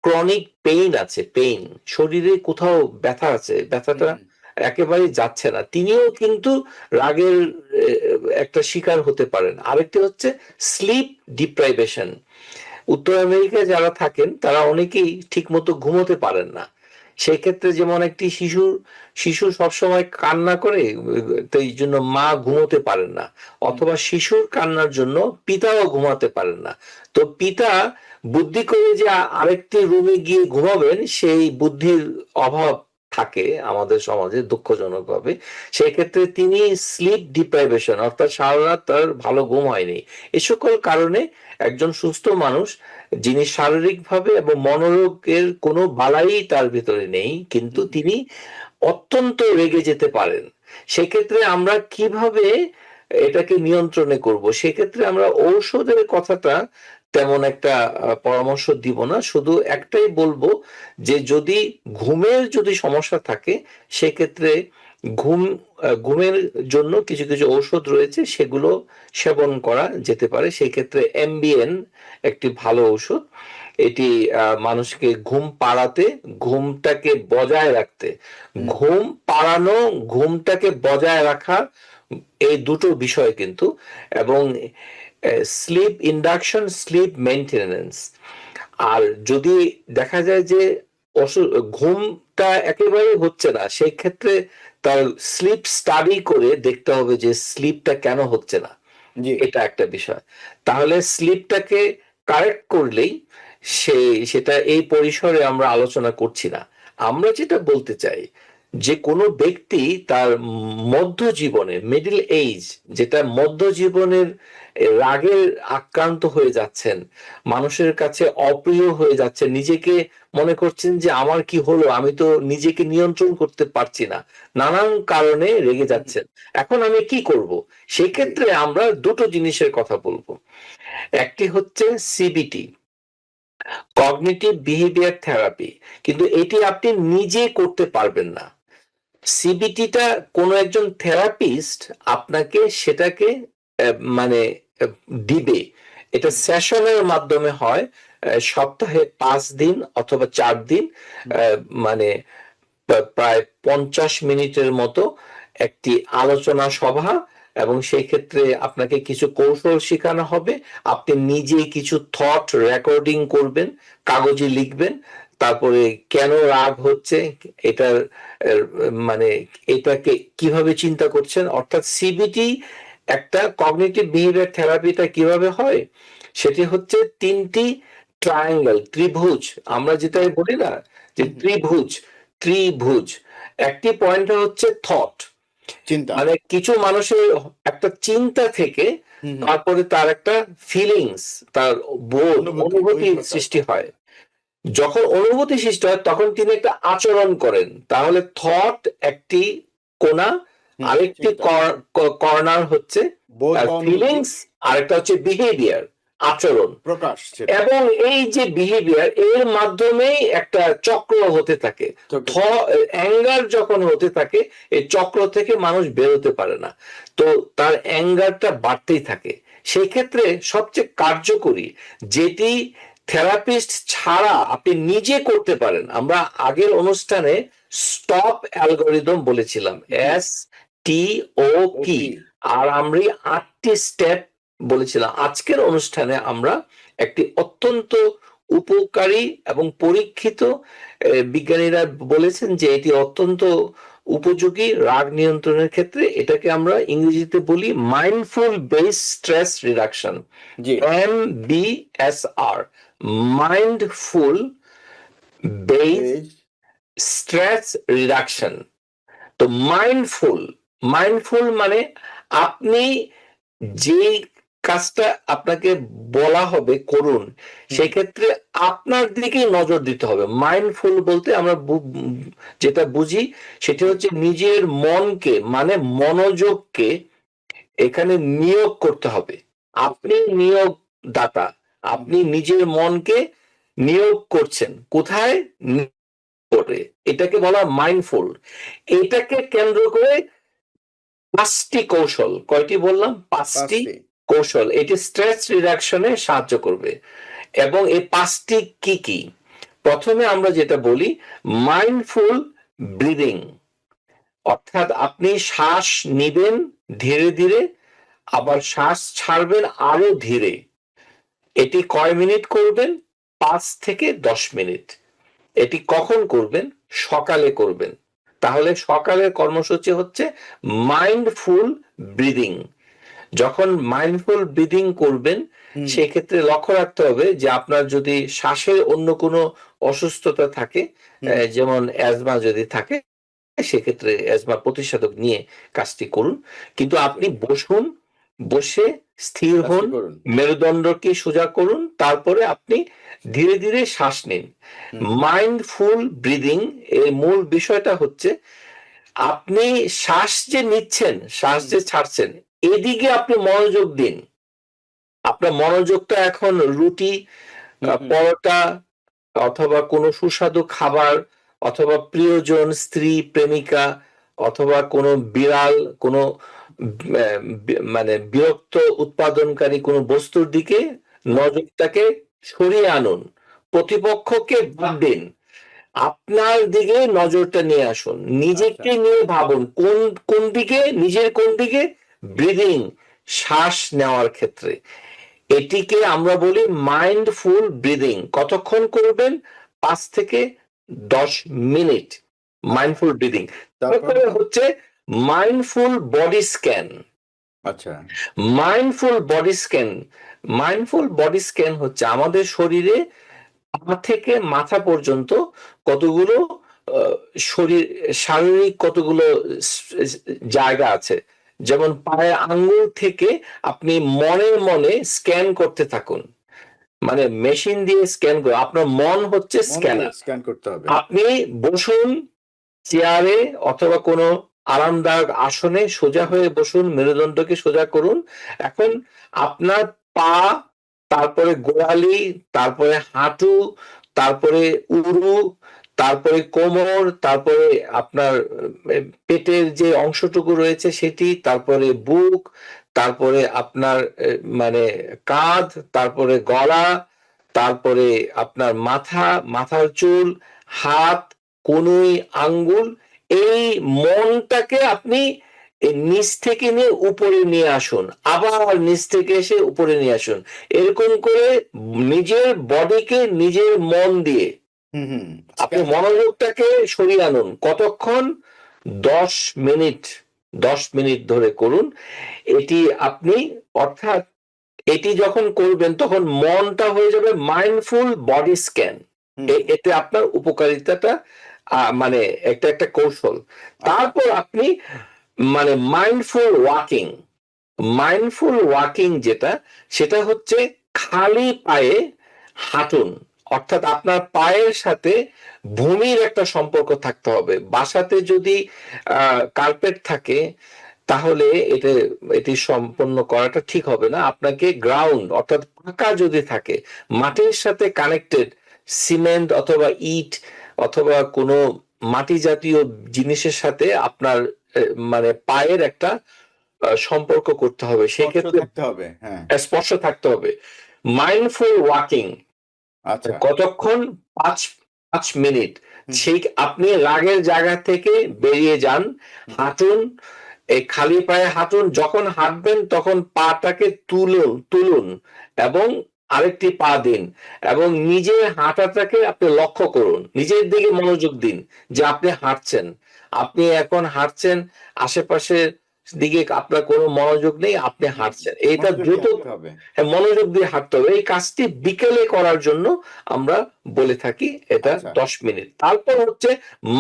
ক্রনিক পেইন আছে, পেইন শরীরে কোথাও ব্যথা আছে, ব্যথাটা একেবারে যাচ্ছে না, তিনিও কিন্তু রাগের একটা শিকার হতে পারেন। আরেকটি হচ্ছে স্লিপ ডিপ্রাইভেশন। উত্তর আমেরিকায় যারা থাকেন তারা অনেকেই ঠিক মতো ঘুমোতে পারেন না। সেই ক্ষেত্রে যেমন একটি শিশু সবসময় কান্না করে, তো এই জন্য মা ঘুমোতে পারেন না, অথবা শিশুর কান্নার জন্য পিতাও ঘুমাতে পারেন না। তো পিতা বুদ্ধি করে যে আরেকটি রুমে গিয়ে ঘুমাবেন, সেই বুদ্ধির অভাব থাকে আমাদের সমাজে দুঃখজনক ভাবে। সেই ক্ষেত্রে তিনি স্লিপ ডিপ্রাইভেশন, অর্থাৎ সারা রাত তার ভালো ঘুম হয়নি। এ সকল কারণে একজন সুস্থ মানুষ, যিনি শারীরিকভাবে এবং মনোরোগের কোনো বালাই তার ভিতরে নেই, কিন্তু তিনি অত্যন্ত রেগে যেতে পারেন। সেক্ষেত্রে আমরা কিভাবে এটাকে নিয়ন্ত্রণে করব? সেক্ষেত্রে আমরা ঔষধের কথাটা তেমন একটা পরামর্শ দিব না, শুধু একটাই বলবো যে যদি ঘুমের সমস্যা থাকে, সেক্ষেত্রে ঘুমের জন্য কিছু কিছু ঔষধ রয়েছে, সেগুলো সেবন করা যেতে পারে। সেই ক্ষেত্রে এমবিএন একটি ভালো ঔষধ। এটি মানুষকে ঘুম পাড়াতে, ঘুমটাকে বজায় রাখতে, ঘুম পাড়ানো, ঘুমটাকে বজায় রাখা, এই দুটো বিষয় কিন্তু। এবং স্লিপ ইন্ডাকশন, স্লিপ মেইনটেনেন্স। আর যদি দেখা যায় যে ঘুমটা একেবারে হচ্ছে না, সেই ক্ষেত্রে তার স্লিপ স্টাডি করে দেখতে হবে যে স্লিপটা কেন হচ্ছে না, এটা একটা বিষয়। তাহলে স্লিপটাকে কারেক্ট করলেই সেটা এই পরিসরে আমরা আলোচনা করছি না। আমরা যেটা বলতে চাই যে কোনো ব্যক্তি তার মধ্য জীবনে, মিডল এজ, যেটা মধ্য জীবনের রাগের আক্রান্ত হয়ে যাচ্ছেন, মানুষের কাছে অপ্রিয় হয়ে যাচ্ছে, নিজেকে মনে করছেন যে আমার কি হলো, আমি তো নিজেকে নিয়ন্ত্রণ করতে পারছি না, নানান কারণে রেগে যাচ্ছেন, এখন আমি কি করব? সেই ক্ষেত্রে আমরা দুটো জিনিসের কথা বলবো। একটি হচ্ছে সিবিটি, কগনিটিভ বিহেভিয়ার থেরাপি, কিন্তু এটি আপনি নিজে করতে পারবেন না। সিবিটিটা কোনো একজন থেরাপিস্ট আপনাকে সেটাকে মানে দিবে। এটা সেশনের মাধ্যমে হয়, সপ্তাহে 5 দিন অথবা 4 দিন, মানে প্রায় 50 মিনিটের মতো একটি আলোচনা সভা। এবং সেই ক্ষেত্রে আপনাকে কিছু কৌশল শেখানো হবে, আপনি নিজে কিছু থট রেকর্ডিং করবেন, কাগজে লিখবেন, তারপরে কেন রাগ হচ্ছে, এটার মানে এটাকে কিভাবে চিন্তা করছেন। অর্থাৎ সিবিটি, একটা কগনিটিভ বিহেভিয়ার থেরাপিটা কিভাবে হয়, সেটি হচ্ছে 3টি ট্রায়াঙ্গেল, ত্রিভুজ, আমরা যেটাই বলি না যে ত্রিভুজ। একটি পয়েন্ট হচ্ছে থট, চিন্তা, মানে কিছু মানুষের একটা চিন্তা থেকে তারপরে তার একটা ফিলিংস, তার বোধ, অনুভূতি সৃষ্টি হয়। যখন অনুভূতি সৃষ্টি হয় তখন তিনি একটা আচরণ করেন। তাহলে থট একটি কোণা, আরেকটি কর্নার হচ্ছে ফিলিংস, আরেকটা হচ্ছে বিহেভিয়ার, আচরণ, প্রকাশ। এবং এই যে বিহেভিয়ার, এর মাধ্যমেই একটা চক্র হতে থাকে। অ্যাঙ্গার যখন হতে থাকে, এই চক্র থেকে মানুষ বেরোতে পারে না, তো তার অ্যাঙ্গারটা বাড়তেই থাকে। সেই ক্ষেত্রে সবচেয়ে কার্যকরী, যেটি থেরাপিস্ট ছাড়া আপনি নিজে করতে পারেন, আমরা আগের অনুষ্ঠানে স্টপ অ্যালগোরিদম বলেছিলাম, STOP, আর আমরা 8টি স্টেপ বলেছিলাম। আজকের অনুষ্ঠানে আমরা একটি অত্যন্ত উপকারী এবং পরীক্ষিত, বিজ্ঞানীরা বলেছেন যে এটি অত্যন্ত উপযোগী রাগ নিয়ন্ত্রণের ক্ষেত্রে। এটাকে আমরা ইংরেজিতে বলি mindful base stress reduction, MBSR, mindful base stress reduction. তো মাইন্ডফুল মানে আপনি যে কাজটা আপনাকে বলা হবে করুন, সেক্ষেত্রে আপনার দিকেই নজর দিতে হবে। মাইন্ডফুল বলতে আমরা যেটা বুঝি সেটা হচ্ছে নিজের মনকে, মানে মনোযোগকে এখানে নিয়োগ করতে হবে। আপনি নিয়োগদাতা, আপনি নিজের মনকে নিয়োগ করছেন কোথায়, করে, এটাকে বলা মাইন্ডফুল। এটাকে কেন্দ্র করে 5টি কৌশল, কয়টি বললাম? 5টি কৌশল, এটি স্ট্রেস রিডাকশনে সাহায্য করবে। এবং এই 5টি কি কি? প্রথমে আমরা যেটা বলি মাইন্ডফুল ব্রিদিং, অর্থাৎ আপনি শ্বাস নিবেন ধীরে ধীরে, আবার শ্বাস ছাড়বেন আরো ধীরে। এটি কয় মিনিট করবেন? 5 থেকে 10 মিনিট। এটি কখন করবেন? সকালে করবেন। তাহলে সকালের কর্মসূচি হচ্ছে মাইন্ডফুল ব্রিদিং। যখন মাইন্ডফুল ব্রিদিং করবেন সেক্ষেত্রে লক্ষ্য রাখতে হবে যে আপনার যদি শ্বাসের অন্য কোনো অসুস্থতা থাকে, যেমন অ্যাজমা যদি থাকে, সেক্ষেত্রে অ্যাজমা প্রতিষেধক নিয়ে কাজটি করুন। কিন্তু আপনি বসুন, বসে স্থির হন, মেরুদণ্ডকে সোজা করুন, তারপরে আপনি ধীরে ধীরে শ্বাস নিন। মাইন্ডফুল ব্রিদিং এর মূল বিষয়টা হচ্ছে আপনি শ্বাস যে নিচ্ছেন, শ্বাস যে ছাড়ছেন, এদিকে আপনি মনোযোগ দিন। আপনার মনোযোগটা এখন রুটি, পরোটা অথবা কোনো সুস্বাদু খাবার অথবা প্রিয়জন, স্ত্রী, প্রেমিকা অথবা কোনো বিড়াল, কোনো মানে বিরক্ত উৎপাদনকারী কোনো বস্তুর দিকে নজরটাকে সরিয়ে আনুন। প্রতিপক্ষকে বাদ দিন, আপনার দিকে নজরটা নিয়ে আসুন, নিজেকে নিয়ে ভাবুন কোন দিকে, নিজের কোন দিকে। ব্রিদিং, শ্বাস নেওয়ার ক্ষেত্রে এটিকে আমরা বলি মাইন্ডফুল ব্রিদিং। কতক্ষণ করবেন? 5 থেকে 10 মিনিট মাইন্ডফুল ব্রিদিং। তারপরে হচ্ছে মাইন্ডফুল বডি স্ক্যান। আচ্ছা, mindful body scan, mindful body scan হচ্ছে আমাদের শরীরে পা থেকে মাথা পর্যন্ত কতগুলো শারীরিক কতগুলো জায়গা আছে। যেমন পায়ের আঙ্গুল থেকে আপনি মনে স্ক্যান করতে থাকুন, মানে মেশিন দিয়ে স্ক্যান করে। আপনার মন হচ্ছে স্ক্যানার। স্ক্যান করতে হবে। আপনি বসুন চেয়ারে অথবা কোনো আরামদায়ক আসনে, সোজা হয়ে বসুন, মেরুদণ্ডকে সোজা করুন। এখন আপনার পা, তারপরে গোড়ালি, তারপরে হাঁটু, তারপরে উরু, তারপরে কোমর, তারপরে আপনার পেটের যে অংশটুকু রয়েছে সেটি, তারপরে বুক, তারপরে আপনার মানে কাঁধ, তারপরে গলা, তারপরে আপনার মাথার চুল, হাত, কনুই, আঙ্গুল। এই মনটাকে আপনি নিচ থেকে নিয়ে উপরে নিয়ে আসুন, আবার নিচ থেকে এসে উপরে নিয়ে আসুন। এরকম করে নিজের বডিকে নিজের মন দিয়ে আপনি মনোযোগটাকে সরিয়ে আনুন। কতক্ষণ? 10 মিনিট। 10 মিনিট ধরে করুন এটি আপনি। অর্থাৎ এটি যখন করবেন তখন মনটা হয়ে যাবে মাইন্ডফুল বডি স্ক্যান। এতে আপনার উপকারিতাটা মানে একটা কৌশল। তারপর আপনি মানে মাইন্ডফুল ওয়াকিং। মাইন্ডফুল ওয়াকিং যেটা, সেটা হচ্ছে খালি পায়ে হাঁটুন। অর্থাৎ আপনার পায়ের সাথে ভূমির একটা সম্পর্ক থাকতে হবে। বাসাতে যদি কার্পেট থাকে তাহলে এটি সম্পন্ন করাটা ঠিক হবে না। আপনাকে গ্রাউন্ড অর্থাৎ পাকা যদি থাকে, মাটির সাথে কানেক্টেড, সিমেন্ট অথবা ইট অথবা কোনো মাটি জাতীয় জিনিসের সাথে আপনার মানে পায়ের একটা সম্পর্ক করতে হবে। সেক্ষেত্রে স্পর্শ থাকতে হবে। মাইন্ডফুল ওয়াকিং কতক্ষণ? 5 মিনিট। সেই আপনি রাগের জায়গা থেকে বেরিয়ে যান, হাঁটুন, এই খালি পায়ে হাঁটুন। যখন হাঁটবেন তখন পাটাকে তুলুন এবং আরেকটি পা দিন এবং নিজের হাঁটাটাকে আপনি লক্ষ্য করুন, নিজের দিকে মনোযোগ দিন যে আপনি হাঁটছেন। আপনি এখন হাঁটছেন, আশেপাশের দিকে আপনার কোনো মনোযোগ নেই, আপনি হাঁটছেন। এটা দ্রুত মনোযোগ দিয়ে হাঁটতে হবে। এই কাজটি বিকেলে করার জন্য আমরা বলে থাকি এটা 10 মিনিট। তারপর হচ্ছে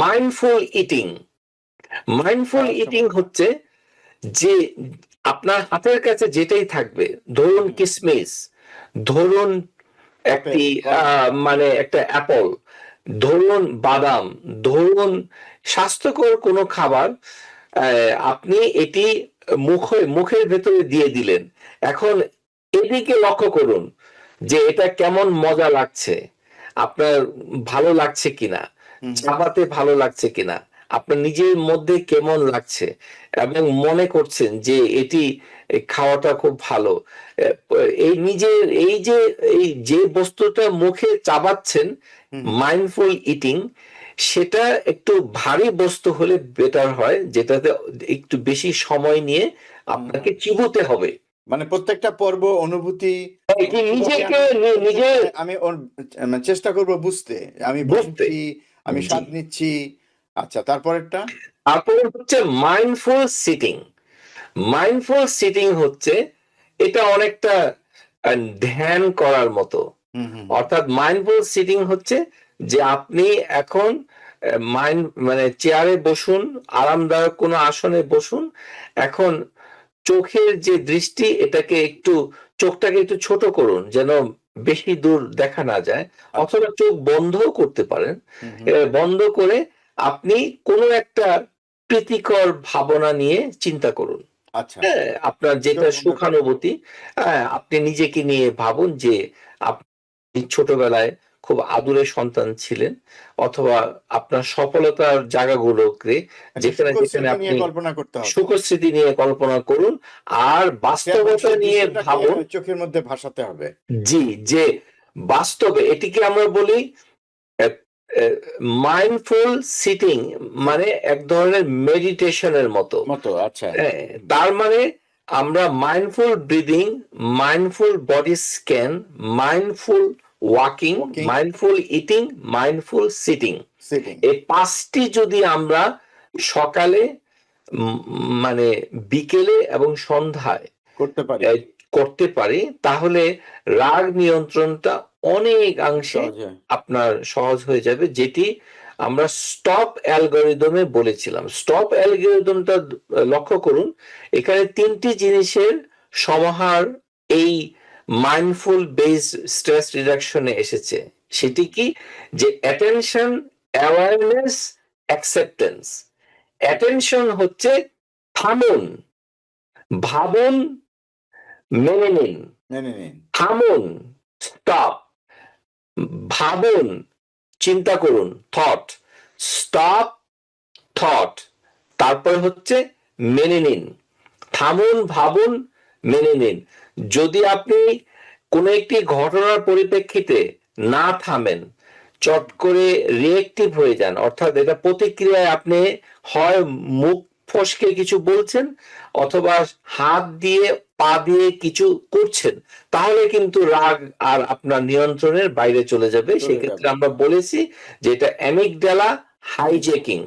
মাইন্ডফুল ইটিং। মাইন্ডফুল ইটিং হচ্ছে যে আপনার হাতের কাছে যেটাই থাকবে, ধরুন কিসমিস, ধরুন একটি মানে একটা অ্যাপল, ধরুন বাদাম, ধরুন স্বাস্থ্যকর কোনো খাবার, আপনি এটি মুখের ভেতরে দিয়ে দিলেন। এখন এদিকে লক্ষ্য করুন যে এটা কেমন মজা লাগছে, আপনার ভালো লাগছে কিনা, চাবাতে ভালো লাগছে কিনা, আপনার নিজের মধ্যে কেমন লাগছে এবং মনে করছেন যে এটি খাওয়াটা খুব ভালো। এই যে বস্তুটা মুখে চাবাচ্ছেন, হুম। মাইন্ডফুল ইটিং, সেটা একটু ভারী বস্তু হলে বেটার হয়, যেটাতে একটু বেশি সময় নিয়ে আপনাকে চিবোতে হবে। মানে প্রত্যেকটা পর্ব অনুভূতি এটি কিভাবে নিজেকে নিজে আমি ওর মানে চেষ্টা করব বুঝতে। আমি বুঝতে। ভাঙছি, আমি জি। স্বাদ নিচ্ছি। আচ্ছা, তারপরেরটা? তারপরে হচ্ছে মাইন্ডফুল সিটিং। মাইন্ডফুল সিটিং হচ্ছে, এটা অনেকটা ধ্যান করার মতো। হুম, হুম, অর্থাৎ মাইন্ডফুল সিটিং হচ্ছে যে আপনি এখন মাইন্ড মানে চেয়ারে বসুন, আরামদায়ক কোনো আসনে বসুন। এখন চোখের যে দৃষ্টি, এটাকে একটু, চোখটাকে একটু ছোট করুন যেন বেশি দূর দেখা না যায়, আচ্ছা। অথবা চোখ বন্ধও করতে পারেন। হুম, হুম। বন্ধ করে আপনি কোনো একটা প্রীতিকর ভাবনা নিয়ে চিন্তা করুন। আচ্ছা, হ্যাঁ, আপনার চোখ যেটা বন্ধ করে। সুখানুভূতি, আপনি নিজেকে নিয়ে ভাবুন যে আপনি ছোটবেলায় খুব আদুরে সন্তান ছিলেন, অথবা আপনার সফলতার জায়গাগুলোকে একটা যেখানে সুখদ যেখানে স্মৃতি নিয়ে আপনি কল্পনা করতে হবে। সুখস্মৃতি নিয়ে কল্পনা করুন, আর এবং বাস্তবতা সেই নিয়ে দৃশ্যটাকে ভাবুন। চোখের মধ্যে ভাসাতে হবে। জি, যে বাস্তবে এটিকে আমরা বলি মাইন্ডফুল সিটিং, মানে এক ধরনের মেডিটেশনের মতো। আচ্ছা। তার মানে আমরা mindful breathing, mindful body scan, mindful walking, walking, mindful eating, mindful sitting, sitting এই 5টি যদি আমরা সকালে, মানে বিকেলে এবং সন্ধ্যায় করতে পারি করতে পারি, তাহলে রাগ নিয়ন্ত্রণটা অনেকাংশে সহজে। আপনার সহজ হয়ে যাবে, যেটি আমরা স্টপ অ্যালগরিদমে বলেছিলাম। স্টপ অ্যালগরিদমটা লক্ষ্য করুন, এখানে 3টি জিনিসের সমাহার এই মাইন্ডফুল বেস স্ট্রেস রিডাকশনে এসেছে। সেটি কি? যে অ্যাটেনশন, অ্যাওয়ারনেস, অ্যাকসেপ্টেন্স। অ্যাটেনশন হচ্ছে থামুন, ভাবুন, মেনে নিন। মেনে নিন। থামুন, স্টপ। ভাবুন, চিন্তা করুন, থট। Stop, thought. তারপর হচ্ছে মেনে নিন। থামুন, ভাবুন, মেনে নিন। যদি আপনি কোনো একটি ঘটনার পরিপ্রেক্ষিতে না থামেন, চট করে রিয়েক্টিভ হয়ে যান, অর্থাৎ এটা প্রতিক্রিয়ায় আপনি হয় মুখ ফসকে কিছু বলছেন, অথবা হাত দিয়ে পা দিয়ে কিছু করছেন, তাহলে কিন্তু রাগ আর আপনার নিয়ন্ত্রণের বাইরে চলে যাবে। চলে সেক্ষেত্রে যাবে। আমরা বলেছি যে এটা অ্যামিগডালা হাইজ্যাকিং,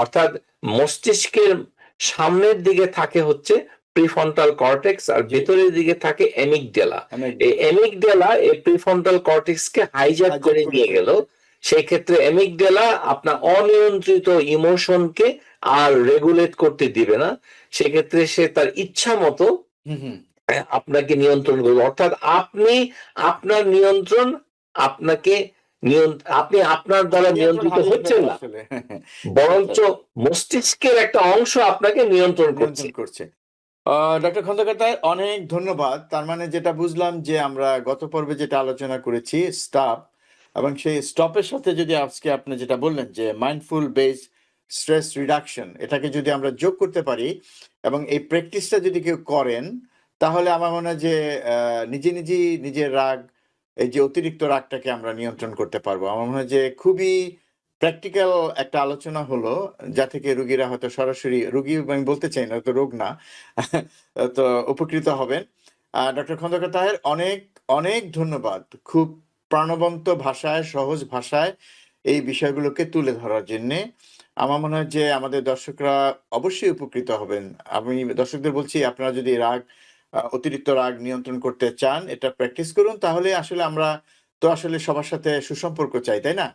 অর্থাৎ মস্তিষ্কের সামনের দিকে থাকে হচ্ছে প্রিফ্রন্টাল কর্টেক্স, আর জি। ভেতরের দিকে থাকে অ্যামিগডালা। এই অ্যামিগডালা। অ্যামিগডালা এই প্রিফ্রন্টাল কর্টেক্সকে হাইজ্যাক হাইজ্যাক করে করে নিয়ে গেল। ফেলবে। সেই ক্ষেত্রে অ্যামিগডালা আপনার অনিয়ন্ত্রিত ইমোশনকে আর রেগুলেট করতে দিবে না। সেক্ষেত্রে সে তার ইচ্ছা মতো হুম, হুম। আপনাকে নিয়ন্ত্রণ করবে। অর্থাৎ আপনি আপনার নিয়ন্ত্রণ, আপনাকে আপনি আপনার দ্বারা নিয়ন্ত্রণ নিয়ন্ত্রিত হারিয়ে হচ্ছেন ফেলবো না, আসলে। আচ্ছা, বরঞ্চ মস্তিষ্কের একটা অংশ আপনাকে নিয়ন্ত্রণ করছে। নিয়ন্ত্রণ করছে। ডক্টর খন্দকার অনেক ধন্যবাদ। তার মানে যেটা বুঝলাম যে আমরা গত পর্বে যেটা আলোচনা করেছি স্টপ, এবং সেই স্টপের সাথে যদি আজকে আপনি যেটা বললেন যে মাইন্ডফুল বেস স্ট্রেস রিডাকশন, এটাকে যদি আমরা যোগ করতে পারি এবং এই প্র্যাকটিসটা যদি কেউ করেন, তাহলে আমার মনে হয় যে নিজেই নিজের রাগ, এই যে অতিরিক্ত রাগটাকে আমরা নিয়ন্ত্রণ করতে পারবো। আমার মনে হয় যে খুবই প্র্যাকটিক্যাল একটা আলোচনা হলো, যা থেকে রোগীরা হয়তো সরাসরি, রোগী আমি বলতে চাই না, তো রোগ না। তো উপকৃত হবেন। ডক্টর খন্দকার তাহের অনেক ধন্যবাদ। খুব প্রাণবন্ত ভাষায়, সহজ ভাষায় এই বিষয়গুলোকে তুলে ধরার জন্যে। আমার মনে হয় যে আমাদের দর্শকরা অবশ্যই উপকৃত হবেন। আমি দর্শকদের বলছি, আপনারা যদি অতিরিক্ত রাগ নিয়ন্ত্রণ করতে চান, এটা প্র্যাকটিস করুন। তাহলে আসলে আমরা তো আসলে সবার সাথে সুসম্পর্ক চাই, তাই না?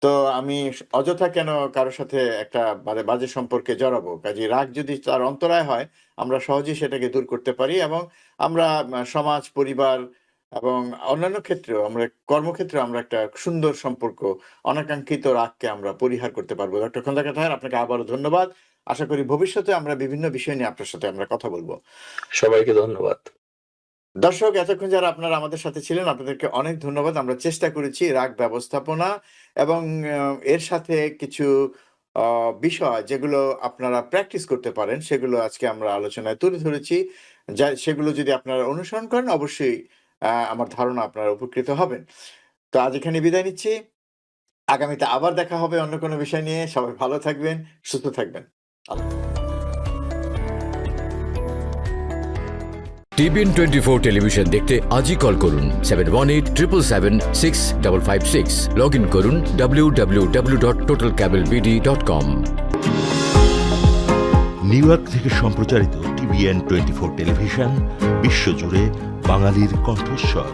তো আমি অযথা কেন কারো সাথে একটা বাজে সম্পর্কে জড়াবো? কাজেই রাগ যদি তার অন্তরায় হয়, আমরা সহজেই সেটাকে দূর করতে পারি, এবং আমরা সমাজ, পরিবার এবং অন্যান্য ক্ষেত্রেও, আমরা কর্মক্ষেত্রেও আমরা একটা সুন্দর সম্পর্ক, অনাকাঙ্ক্ষিত রাগকে আমরা পরিহার করতে পারবো। ডক্টর খন্দকার তাহের, আপনাকে আবারও ধন্যবাদ। আশা করি ভবিষ্যতে আমরা বিভিন্ন বিষয় নিয়ে আপনার সাথে আমরা কথা বলব। সবাইকে ধন্যবাদ। দর্শক, এতক্ষণ যারা আপনারা আমাদের সাথে ছিলেন, আপনাদেরকে অনেক ধন্যবাদ। আমরা চেষ্টা করেছি রাগ ব্যবস্থাপনা এবং এর সাথে কিছু বিষয় যেগুলো আপনারা প্র্যাকটিস করতে পারেন, সেগুলো আজকে আমরা আলোচনায় তুলে ধরেছি। সেগুলো যদি আপনারা অনুসরণ করেন, অবশ্যই আমার ধারণা আপনারা উপকৃত হবেন। তো আজ এখানে বিদায় নিচ্ছি। আগামীতে আবার দেখা হবে অন্য কোনো বিষয় নিয়ে। সবাই ভালো থাকবেন, সুস্থ থাকবেন। আল্লাহ টিবিএন 24 টেলিভিশন দেখতে আজই কল করুন 7187776556। লগ ইন করুন www.totalcablebd.com। নিউ ইয়র্ক থেকে সম্প্রচারিত টিবিএন 24 টেলিভিশন বিশ্বজুড়ে বাঙালির কণ্ঠস্বর।